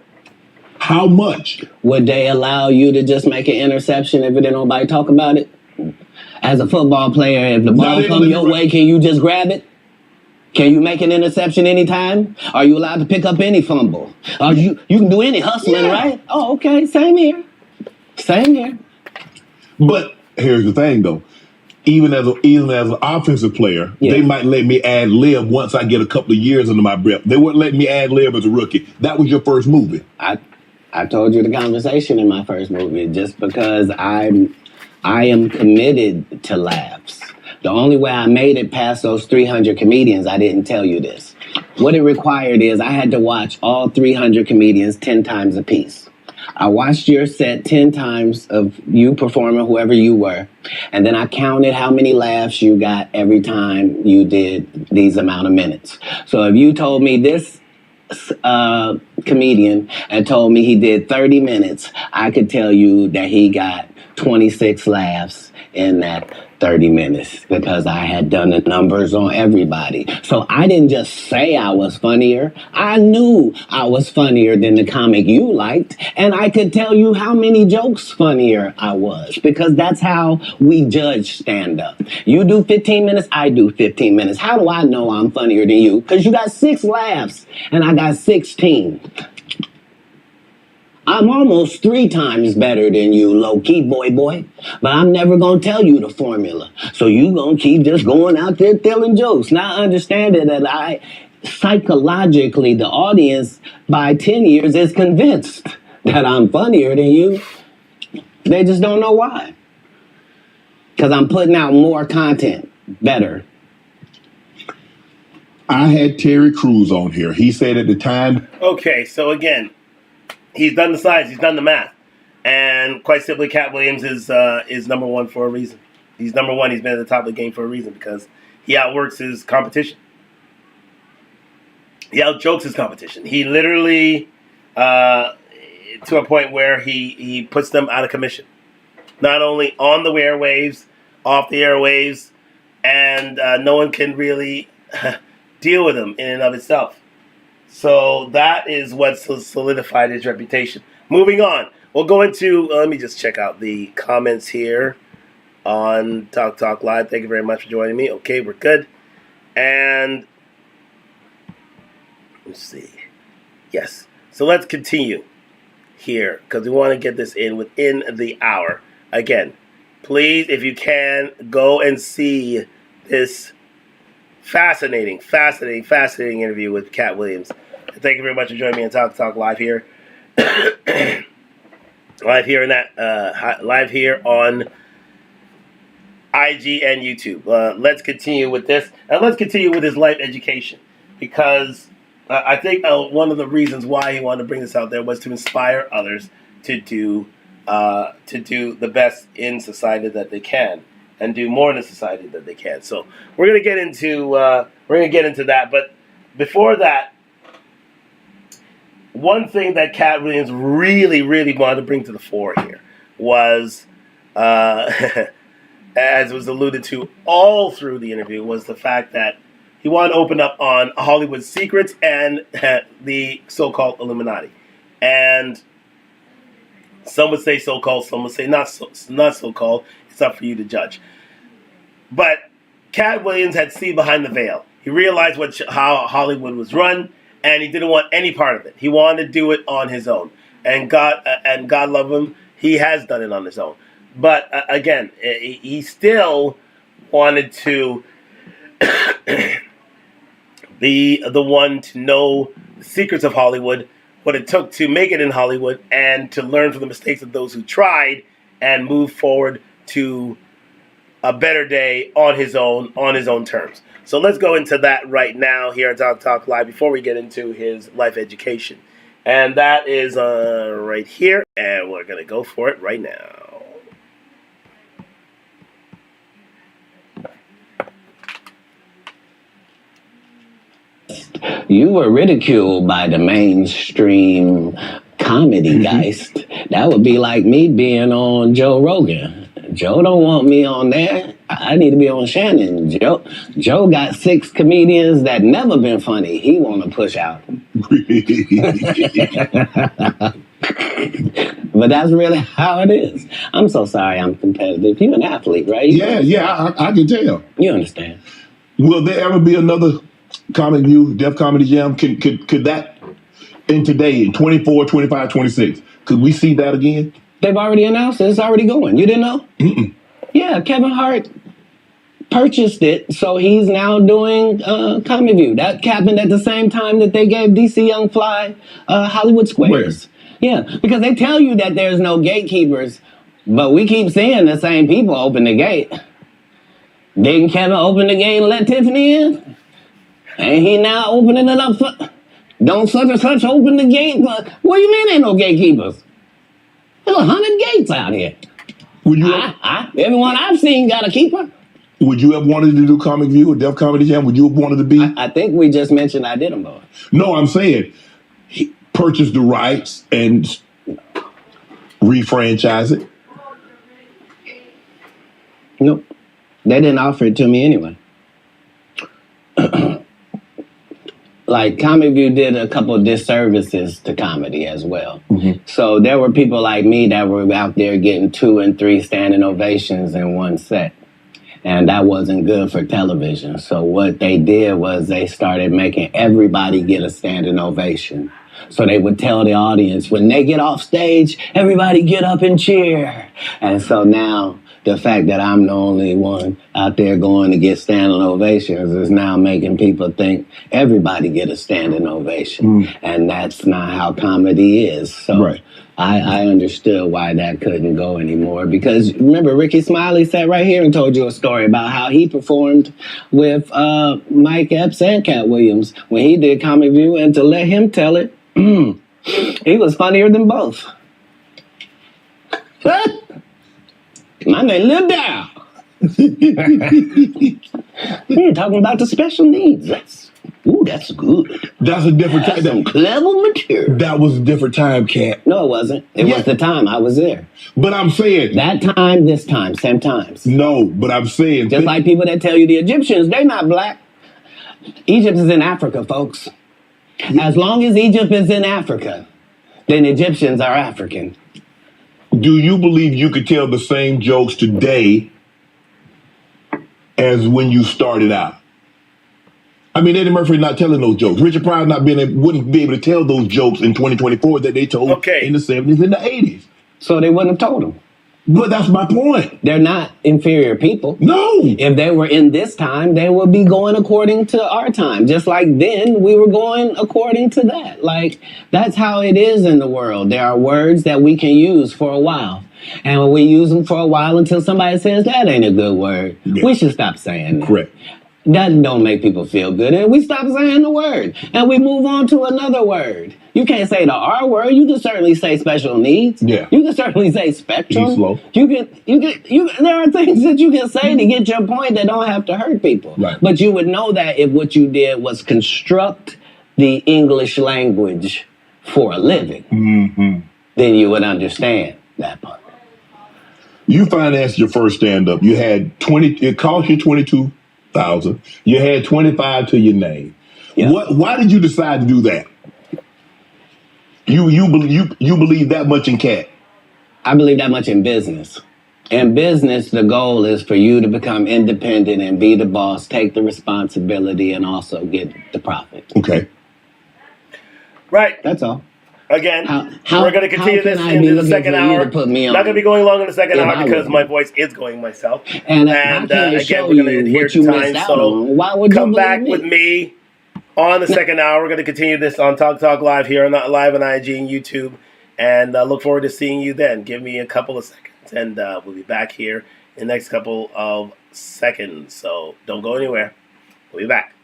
How much? Would they allow you to just make an interception if didn't nobody talk about it? As a football player, if the ball comes your way, can you just grab it? Can you make an interception anytime? Are you allowed to pick up any fumble? You can do any hustling, right? Oh, okay. Same here. Same here. But here's the thing, though. Even as an offensive player, they might let me ad lib once I get a couple of years under my belt. They wouldn't let me ad lib as a rookie. That was your first movie. I told you the conversation in my first movie. Just because I am committed to laughs. The only way I made it past those 300 comedians, I didn't tell you this. What it required is I had to watch all 300 comedians 10 times a piece. I watched your set 10 times of you performing, whoever you were, and then I counted how many laughs you got every time you did these amount of minutes. So if you told me this comedian and told me he did 30 minutes, I could tell you that he got 26 laughs in that 30 minutes because I had done the numbers on everybody. So I didn't just say I was funnier. I knew I was funnier than the comic you liked, and I could tell you how many jokes funnier I was because that's how we judge stand-up. You do 15 minutes, I do 15 minutes. How do I know I'm funnier than you? Because you got 6 laughs and I got 16. I'm almost 3 times better than you, low-key, boy. But I'm never going to tell you the formula. So you going to keep just going out there telling jokes, not understanding that psychologically, the audience, by 10 years, is convinced that I'm funnier than you. They just don't know why. Because I'm putting out more content, better. I had Terry Crews on here. He said at the time... Okay, so again... He's done the science. He's done the math, and quite simply, Katt Williams is number one for a reason. He's number one. He's been at the top of the game for a reason because he outworks his competition. He outjokes his competition. He literally, to a point where he puts them out of commission, not only on the airwaves, off the airwaves, and no one can really deal with him in and of itself. So that is what solidified his reputation. Moving on. We'll go into, let me just check out the comments here on Talk Live. Thank you very much for joining me. Okay, we're good. And let's see. Yes. So let's continue here because we want to get this in within the hour. Again, please, if you can, go and see this fascinating interview with Katt Williams. Thank you very much for joining me on Talk Live here. live here on IG and YouTube. Let's continue with this. And let's continue with his life education. Because I think one of the reasons why he wanted to bring this out there was to inspire others to do the best in society that they can. And do more in the society that they can. So we're gonna get into that. But before that, one thing that Katt Williams really wanted to bring to the fore here was, as was alluded to all through the interview, was the fact that he wanted to open up on Hollywood's secrets and the so-called Illuminati. And some would say so-called, some would say not so-called. It's up for you to judge. But Katt Williams had seen behind the veil. He realized how Hollywood was run, and he didn't want any part of it. He wanted to do it on his own. And God love him, he has done it on his own. But again, he still wanted to be the one to know the secrets of Hollywood what it took to make it in Hollywood and to learn from the mistakes of those who tried and move forward to a better day on his own terms. So let's go into that right now here at Talk Live before we get into his life education. And that is right here, and we're going to go for it right now. You were ridiculed by the mainstream comedy geist. That would be like me being on Joe Rogan. Joe don't want me on there. I need to be on Shannon. Joe got 6 comedians that never been funny. He want to push out. But that's really how it is. I'm so sorry I'm competitive. You're an athlete, right? I can tell. You understand. Will there ever be another Comic View, Def Comedy Jam? Could that, in today, in 24, 25, 26, could we see that again? They've already announced it. It's already going. You didn't know? Mm-mm. Yeah, Kevin Hart purchased it, so he's now doing Comic View. That happened at the same time that they gave DC Young Fly Hollywood Squares. Yeah, because they tell you that there's no gatekeepers, but we keep seeing the same people open the gate. Didn't Kevin open the gate and let Tiffany in? Ain't he now opening it up for... Don't such and such open the gate? What do you mean ain't no gatekeepers? There's 100 gates out here. Would you everyone I've seen got a keeper. Would you have wanted to do Comic View or Def Comedy Jam? Would you have wanted to be? I think we just mentioned I did them both. No, I'm saying he purchased the rights and refranchise it. Nope. They didn't offer it to me anyway. Like, Comic View did a couple of disservices to comedy as well. Mm-hmm. So there were people like me that were out there getting 2 and 3 standing ovations in one set. And that wasn't good for television. So what they did was they started making everybody get a standing ovation. So they would tell the audience, when they get off stage, everybody get up and cheer. And so now the fact that I'm the only one out there going to get standing ovations is now making people think everybody get a standing ovation. And that's not how comedy is. So I understood why that couldn't go anymore. Because remember, Ricky Smiley sat right here and told you a story about how he performed with Mike Epps and Katt Williams when he did Comic View. And to let him tell it, he was funnier than both. My name Lil Dow. You're talking about the special needs. That's good. That's a different time. Some clever material. That was a different time, Katt. No, it wasn't. It was the time I was there. But I'm saying... That time, this time, same times. No, but I'm saying... Just like people that tell you the Egyptians, they're not black. Egypt is in Africa, folks. As long as Egypt is in Africa, then Egyptians are African. Do you believe you could tell the same jokes today as when you started out? I mean, Eddie Murphy not telling those jokes. Richard Pryor wouldn't be able to tell those jokes in 2024 that they told in the 70s and the 80s. So they wouldn't have told them. But that's my point. They're not inferior people. No. If they were in this time, they would be going according to our time. Just like then, we were going according to that. Like, that's how it is in the world. There are words that we can use for a while. And when we use them for a while until somebody says, that ain't a good word, we should stop saying that. Correct. That don't make people feel good. And we stop saying the word. And we move on to another word. You can't say the R word. You can certainly say special needs. Yeah. You can certainly say spectrum. Slow. There are things that you can say to get your point that don't have to hurt people. Right. But you would know that if what you did was construct the English language for a living, then you would understand that part. You financed your first stand-up. You had it cost you $22,000. You had 25 to your name. Yeah. Why did you decide to do that? You believe that much in Katt? I believe that much in business. In business, the goal is for you to become independent and be the boss, take the responsibility, and also get the profit. Okay. Right. That's all. Again, we're going to continue this in the second hour. Not going to be going long in the second hour because my voice is going myself. And again, we're going to adhere to time. So come back with me On the second hour, we're going to continue this on Talk Live here, not live on IG and YouTube. And look forward to seeing you then. Give me a couple of seconds, and we'll be back here in the next couple of seconds. So don't go anywhere. We'll be back.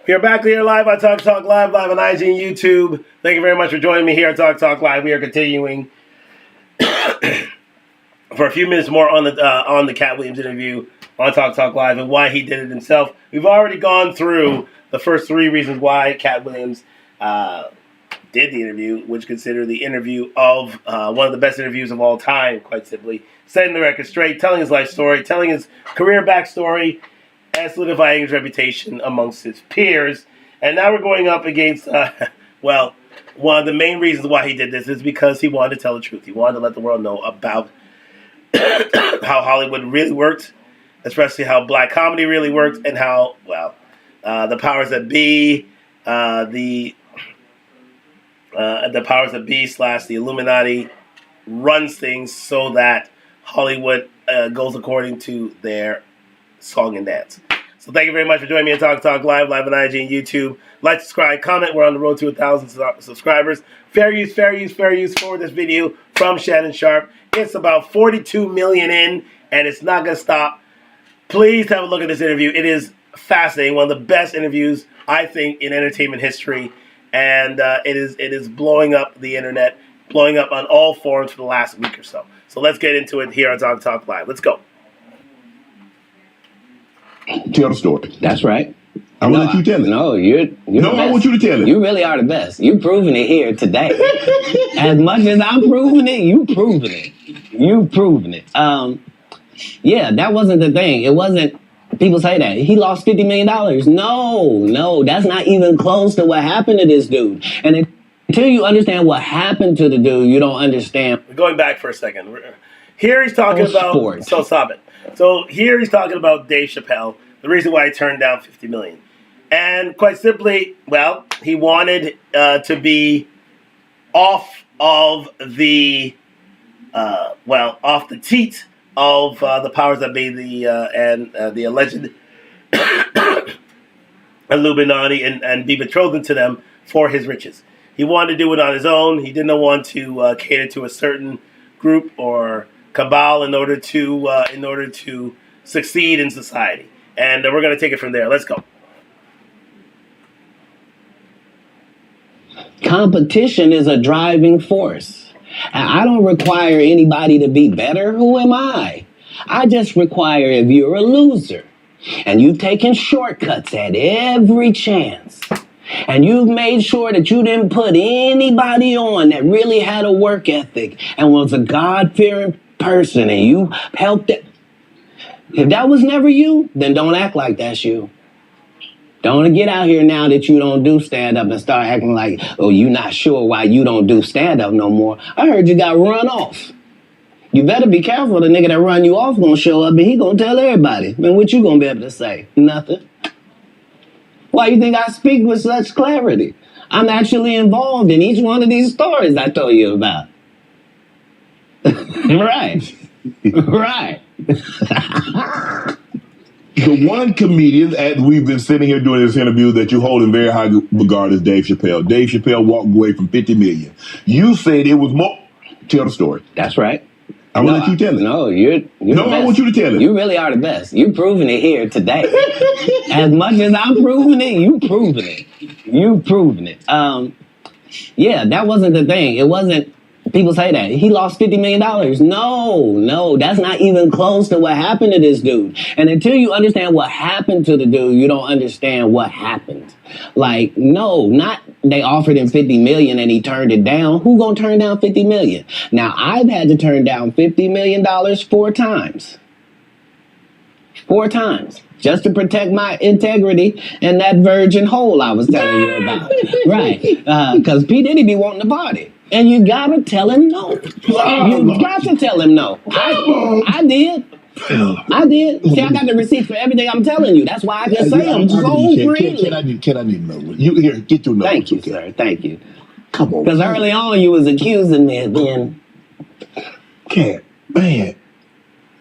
We are back here live on Talk Live on IG and YouTube. Thank you very much for joining me here at Talk Live. We are continuing for a few minutes more on the Katt Williams interview on Talk Live and why he did it himself. We've already gone through the first 3 reasons why Katt Williams did the interview, which consider the interview of one of the best interviews of all time, quite simply. Setting the record straight, telling his life story, telling his career backstory, and solidifying his reputation amongst his peers. And now we're going up against, one of the main reasons why he did this is because he wanted to tell the truth. He wanted to let the world know about how Hollywood really worked, especially how black comedy really worked, and how, the powers that be, the powers that be / the Illuminati runs things so that Hollywood goes according to their song and dance. So thank you very much for joining me on Talk Live on IG and YouTube. Like, subscribe, comment. We're on the road to 1,000 subscribers. Fair use for this video from Shannon Sharp. It's about 42 million in, and it's not going to stop. Please have a look at this interview. It is fascinating. One of the best interviews, I think, in entertainment history. And it is blowing up the internet, blowing up on all forums for the last week or so. So let's get into it here on Talk Live. Let's go. Tell the story. That's right. I will let you tell it. No, you're no, I want you to tell it. You really are the best. You're proving it here today. As much as I'm proving it, you proving it. You proving it. Yeah, that wasn't the thing. It wasn't. People say that he lost $50 million. No, that's not even close to what happened to this dude. And until you understand what happened to the dude, you don't understand. We're going back for a second. Here he's talking about sports. So stop it. So here he's talking about Dave Chappelle, the reason why he turned down $50 million. And quite simply, he wanted to be off of the off the teat of the powers that be, the alleged Illuminati, and be betrothed to them for his riches. He wanted to do it on his own. He didn't want to cater to a certain group or cabal in order to succeed in society. And we're going to take it from there. Let's go. Competition is a driving force. And I don't require anybody to be better. Who am I? I just require if you're a loser and you've taken shortcuts at every chance and you've made sure that you didn't put anybody on that really had a work ethic and was a God-fearing person and you helped it. If that was never you, then don't act like that's you. Don't get out here now that you don't do stand-up and start acting like, oh, you're not sure why you don't do stand-up no more. I heard you got run off. You better be careful. The nigga that run you off gonna show up and he gonna tell everybody. Man, what you gonna be able to say? Nothing. Why you think I speak with such clarity? I'm actually involved in each one of these stories I told you about. Right. Right. The one comedian that we've been sitting here doing this interview that you hold in very high regard is Dave Chappelle. Dave Chappelle walked away from $50 million. You said it was more. Tell the story. That's right. I'm going to let you tell it. No, you're no, I want you to tell it. You really are the best. You're proving it here today. As much as I'm proving it, you proving it. You proving it. Yeah, that wasn't the thing. It wasn't. People say that he lost $50 million. No, that's not even close to what happened to this dude. And until you understand what happened to the dude, you don't understand what happened. Like, no, not they offered him $50 million and he turned it down. Who gonna turn down $50 million? Now, I've had to turn down $50 million 4 times. 4 times just to protect my integrity and that virgin hole I was telling you about. Right. Because P. Diddy be wanting to party. And you gotta tell him no. You got to tell him no. I did. I did. See, I got the receipts for everything I'm telling you. That's why I can say them so freely. Can I need another one? You here, get your number. Thank you, sir. Thank you. Come on. Because early on you was accusing me of being... Katt, man.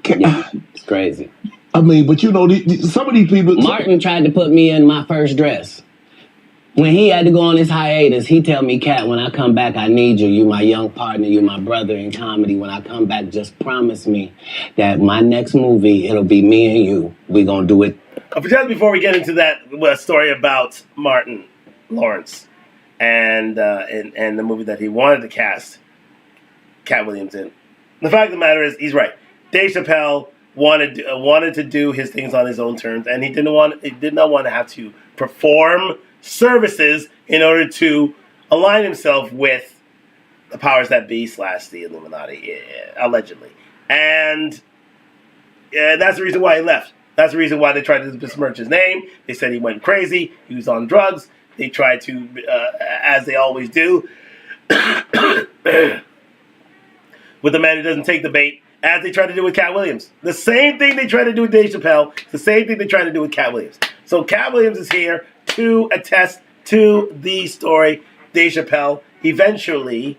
Yeah, it's crazy. I mean, but you know, some of these people... Martin tried to put me in my first dress. When he had to go on his hiatus, he tell me, Katt, when I come back, I need you. You my young partner. You my brother in comedy. When I come back, just promise me that my next movie, it'll be me and you. We gonna do it. Just before we get into that story about Martin Lawrence and the movie that he wanted to cast Katt Williams in, the fact of the matter is, he's right. Dave Chappelle wanted to do his things on his own terms, and he did not want to have to perform services in order to align himself with the powers that be / the Illuminati, allegedly. And that's the reason why he left. That's the reason why they tried to besmirch his name. They said he went crazy. He was on drugs. They tried to, as they always do, with a man who doesn't take the bait, as they tried to do with Katt Williams. The same thing they tried to do with Dave Chappelle, the same thing they tried to do with Katt Williams. So Katt Williams is here to attest to the story Dave Chappelle eventually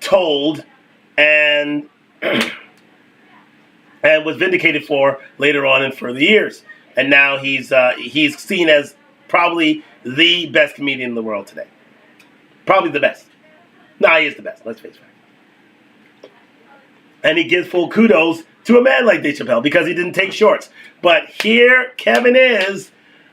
told and was vindicated for later on in further years. And now he's seen as probably the best comedian in the world today. Probably the best. Nah, he is the best. Let's face it. And he gives full kudos to a man like Dave Chappelle because he didn't take shorts. But here Kevin is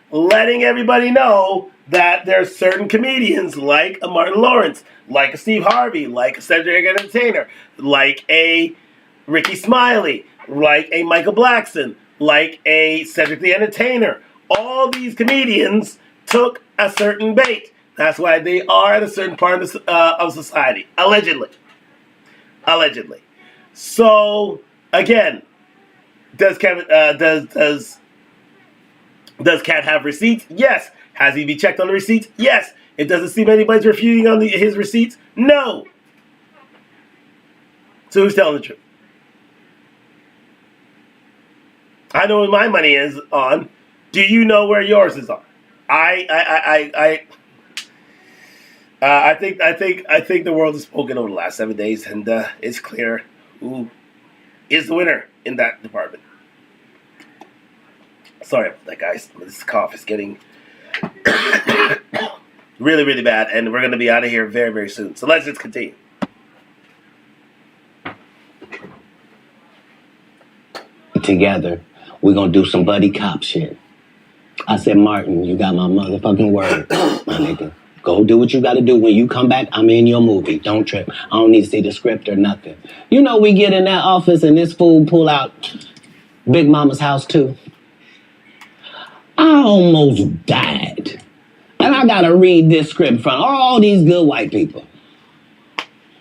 letting everybody know that there are certain comedians like a Martin Lawrence, like a Steve Harvey, like a Cedric Entertainer, like a Ricky Smiley, like a Michael Blackson, like a Cedric the Entertainer. All these comedians took a certain bait. That's why they are at a certain part of society, allegedly. Allegedly. So again, does Katt have receipts? Yes. Has he been checked on the receipts? Yes. It doesn't seem anybody's refuting on his receipts? No. So who's telling the truth? I know where my money is on. Do you know where yours is on? I think the world has spoken over the last 7 days, and it's clear who is the winner in that department. Sorry about that, guys. This cough is getting really, really bad, and we're going to be out of here very, very soon. So let's just continue. Together, we're going to do some buddy cop shit. I said, Martin, you got my motherfucking word, my nigga. Go do what you got to do. When you come back, I'm in your movie. Don't trip. I don't need to see the script or nothing. You know, we get in that office and this fool pull out Big Mama's House 2. I almost died. And I got to read this script in front of all these good white people.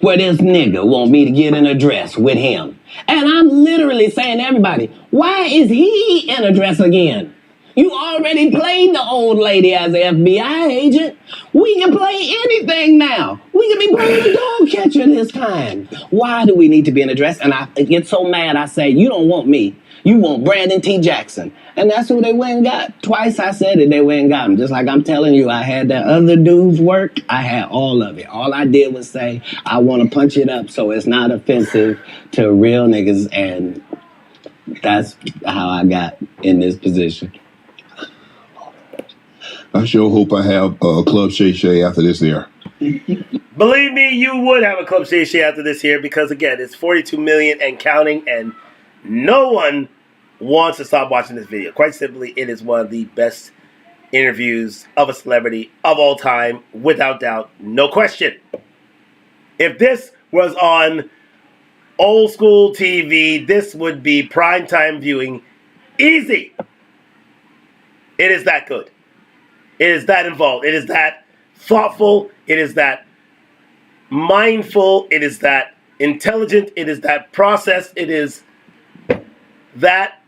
Where this nigga want me to get in a dress with him. And I'm literally saying to everybody, why is he in a dress again? You already played the old lady as an FBI agent. We can play anything now. We can be playing the dog catcher this time. Why do we need to be in a dress? And I get so mad, I say, you don't want me. You want Brandon T. Jackson. And that's who they went and got. Twice I said it, they went and got him. Just like I'm telling you, I had that other dude's work. I had all of it. All I did was say, I want to punch it up so it's not offensive to real niggas. And that's how I got in this position. I sure hope I have Club Shay Shay after this here. Believe me, you would have a Club Shay Shay after this here because, again, it's 42 million and counting, and no one wants to stop watching this video. Quite simply, it is one of the best interviews of a celebrity of all time, without doubt, no question. If this was on old school TV, this would be primetime viewing easy. It is that good. It is that involved. It is that thoughtful. It is that mindful. It is that intelligent. It is that processed. It is that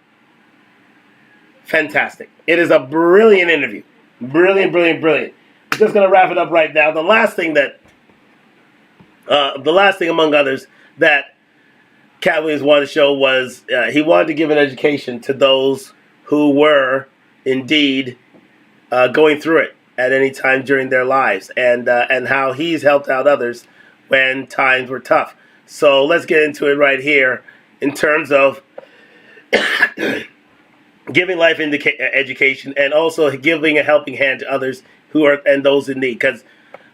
fantastic. It is a brilliant interview. Brilliant, brilliant, brilliant. I'm just going to wrap it up right now. The last thing among others that Katt Williams wanted to show was he wanted to give an education to those who were indeed going through it at any time during their lives, and how he's helped out others when times were tough. So let's get into it right here in terms of giving life education and also giving a helping hand to others who are and those in need. Because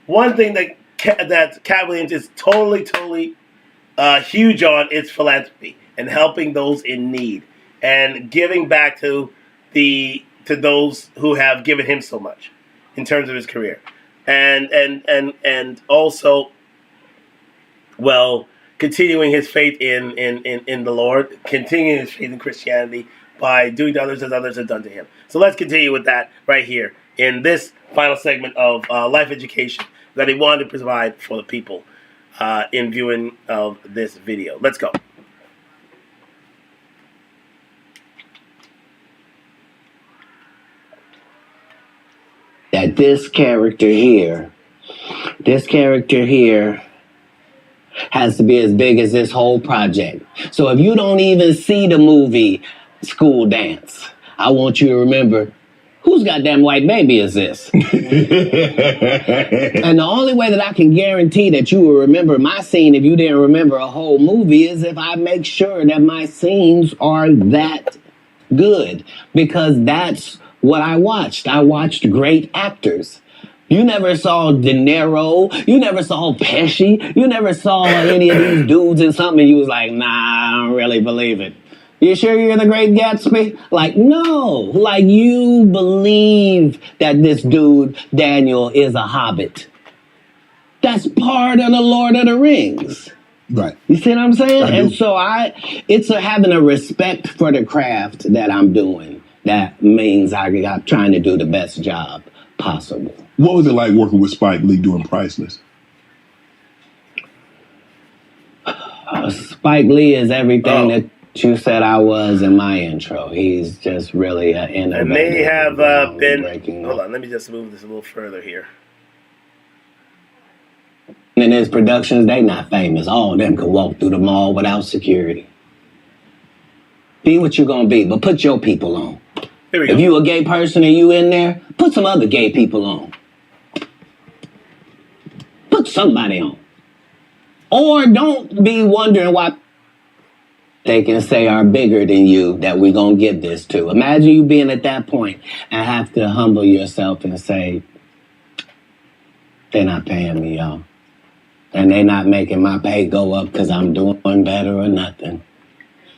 one thing that Katt Williams is totally huge on is philanthropy and helping those in need and giving back to those who have given him so much in terms of his career, and also, well, continuing his faith in the Lord, continuing his faith in Christianity by doing to others as others have done to him. So let's continue with that right here in this final segment of life education that he wanted to provide for the people in viewing of this video. Let's go. That this character here has to be as big as this whole project. So if you don't even see the movie School Dance, I want you to remember, whose goddamn white baby is this? And the only way that I can guarantee that you will remember my scene if you didn't remember a whole movie is if I make sure that my scenes are that good. Because that's what I watched. I watched great actors. You never saw De Niro. You never saw Pesci. You never saw any of these dudes in something and you was like, nah, I don't really believe it. You sure you're the Great Gatsby? Like, no. Like, you believe that this dude, Daniel, is a hobbit. That's part of the Lord of the Rings. Right. You see what I'm saying? And so it's having a respect for the craft that I'm doing. That means I'm trying to do the best job possible. What was it like working with Spike Lee doing Priceless? Spike Lee is everything that you said I was in my intro. He's just really an innovator. It may have been... Hold on, let me just move this a little further here. In his productions, they not famous. All of them can walk through the mall without security. Be what you're going to be, but put your people on. Here we go. If you a gay person and you in there, put some other gay people on. Put somebody on. Or don't be wondering why they can say are bigger than you that we're going to give this to. Imagine you being at that point and have to humble yourself and say, they're not paying me, y'all. And they're not making my pay go up because I'm doing better or nothing.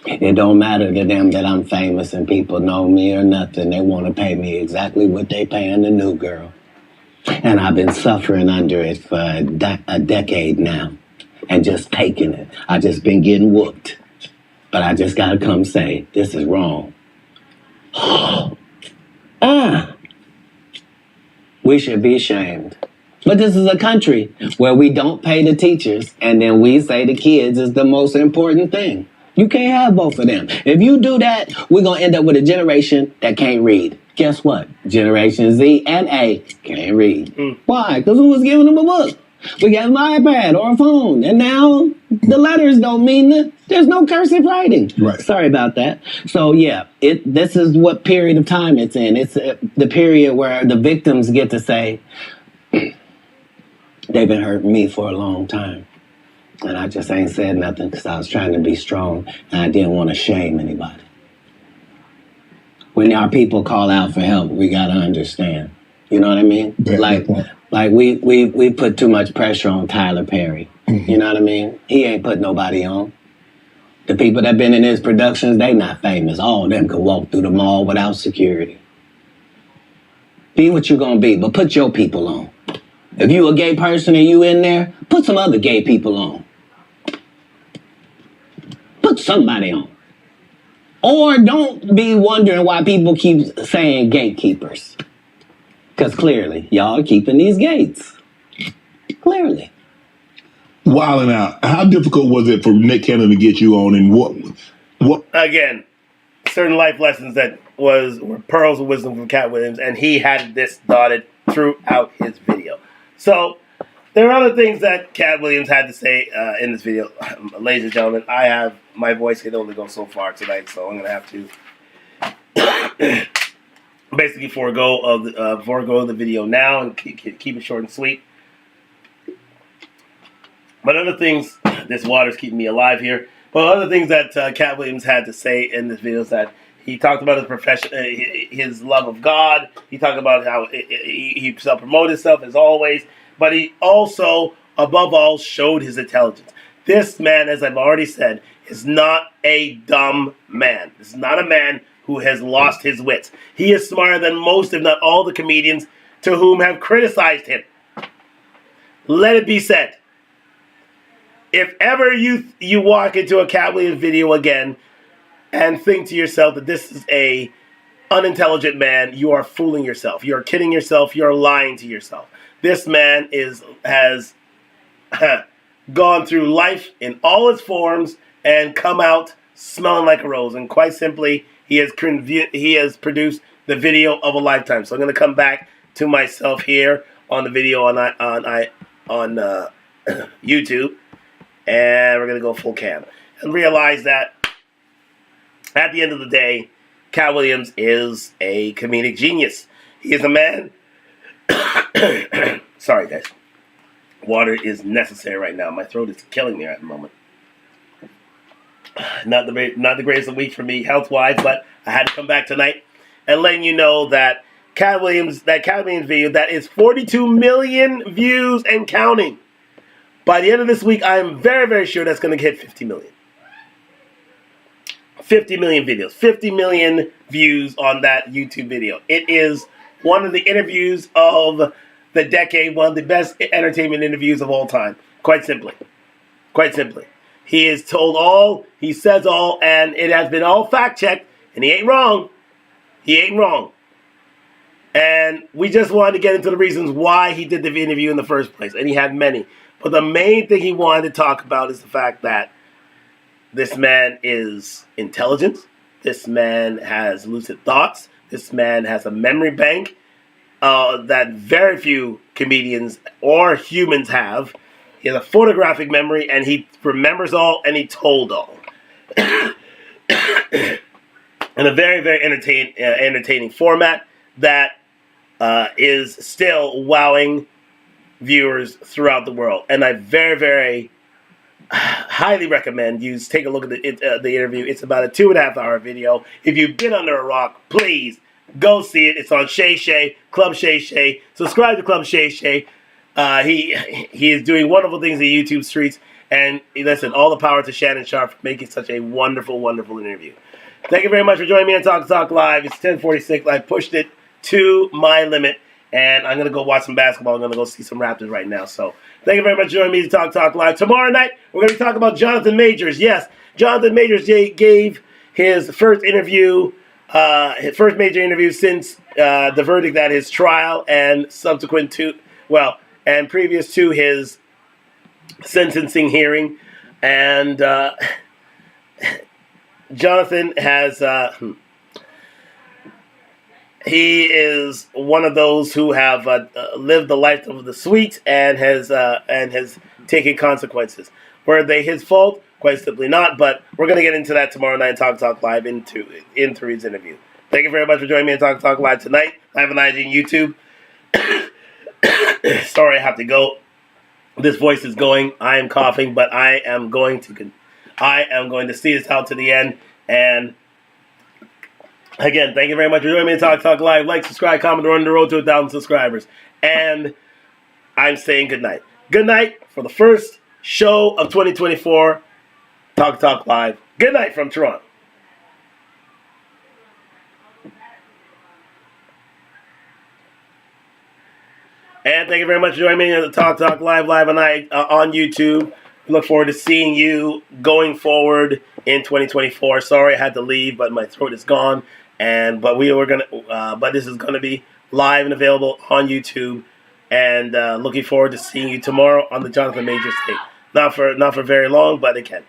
It don't matter to them that I'm famous and people know me or nothing. They want to pay me exactly what they paying the new girl. And I've been suffering under it for a decade now and just taking it. I just been getting whooped. But I just got to come say, this is wrong. We should be ashamed. But this is a country where we don't pay the teachers and then we say the kids is the most important thing. You can't have both of them. If you do that, we're going to end up with a generation that can't read. Guess what? Generation Z and A can't read. Why? Because who was giving them a book? We gave them an iPad or a phone. And now the letters don't mean there's no cursive writing. Right. Sorry about that. So, yeah, this is what period of time it's in. It's the period where the victims get to say, they've been hurting me for a long time. And I just ain't said nothing because I was trying to be strong and I didn't want to shame anybody. When our people call out for help, we got to understand. You know what I mean? Like we put too much pressure on Tyler Perry. Mm-hmm. You know what I mean? He ain't put nobody on. The people that been in his productions, they not famous. All of them could walk through the mall without security. Be what you're going to be, but put your people on. If you a gay person and you in there, put some other gay people on. Put somebody on. Or don't be wondering why people keep saying gatekeepers. Because clearly, y'all are keeping these gates. Clearly. Wilding out. How difficult was it for Nick Cannon to get you on, and what? Again, certain life lessons that were pearls of wisdom from Katt Williams, and he had this dotted throughout his video. So there are other things that Katt Williams had to say in this video. Ladies and gentlemen, my voice can only go so far tonight, so I'm going to have to basically forego the video now and keep it short and sweet. But other things, this water's keeping me alive here. But other things that Katt Williams had to say in this video is that he talked about his profession, his love of God. He talked about how he self-promoted himself as always. But he also, above all, showed his intelligence. This man, as I've already said, is not a dumb man. This is not a man who has lost his wits. He is smarter than most, if not all, the comedians to whom have criticized him. Let it be said. If ever you walk into a Katt Williams video again and think to yourself that this is a unintelligent man, you are fooling yourself. You are kidding yourself. You are lying to yourself. This man has gone through life in all its forms and come out smelling like a rose. And quite simply, he has produced the video of a lifetime. So I'm going to come back to myself here on the video on YouTube. And we're going to go full cam and realize that at the end of the day, Katt Williams is a comedic genius. He is a man. Sorry, guys. Water is necessary right now. My throat is killing me at the moment. Not the greatest of week for me health-wise, but I had to come back tonight and letting you know that Katt Williams video that is 42 million views and counting. By the end of this week, I am very, very sure that's going to hit 50 million. 50 million videos. 50 million views on that YouTube video. It is one of the interviews of the decade, one of the best entertainment interviews of all time. Quite simply. Quite simply. He is told all, he says all, and it has been all fact-checked, and he ain't wrong. He ain't wrong. And we just wanted to get into the reasons why he did the interview in the first place, and he had many. But the main thing he wanted to talk about is the fact that this man is intelligent. This man has lucid thoughts. This man has a memory bank that very few comedians or humans have. He has a photographic memory, and he remembers all, and he told all. In a very, very entertaining format that is still wowing viewers throughout the world. And I very, very highly recommend you take a look at the interview. It's about a 2.5 hour video. If you've been under a rock, please go see it. It's on Shay Shay, Club Shay Shay. Subscribe to Club Shay Shay. He is doing wonderful things in the YouTube streets. And listen, all the power to Shannon Sharp for making such a wonderful, wonderful interview. Thank you very much for joining me on Talk Live. It's 10:46. I pushed it to my limit. And I'm going to go watch some basketball. I'm going to go see some Raptors right now. So thank you very much for joining me to Talk Live. Tomorrow night, we're going to be talking about Jonathan Majors. Yes, Jonathan Majors gave his first major interview since the verdict at his trial and previous to his sentencing hearing. And Jonathan has... he is one of those who have lived the life of the sweet and has taken consequences. Were they his fault? Quite simply not. But we're going to get into that tomorrow night and Talk Live into his interview. Thank you very much for joining me on Talk Live tonight. Live on IG and YouTube. Sorry, I have to go. This voice is going. I am coughing, but I am going to see this out to the end. And again, thank you very much for joining me on Talk Live. Like, subscribe, comment. We're on the road to 1,000 subscribers. And I'm saying good night. Good night for the first show of 2024. Talk Live. Good night from Toronto. And thank you very much for joining me on the Talk Live on YouTube. We look forward to seeing you going forward in 2024. Sorry I had to leave, but my throat is gone. But this is gonna be live and available on YouTube. And looking forward to seeing you tomorrow on the Jonathan Majors tape. Not for very long, but again.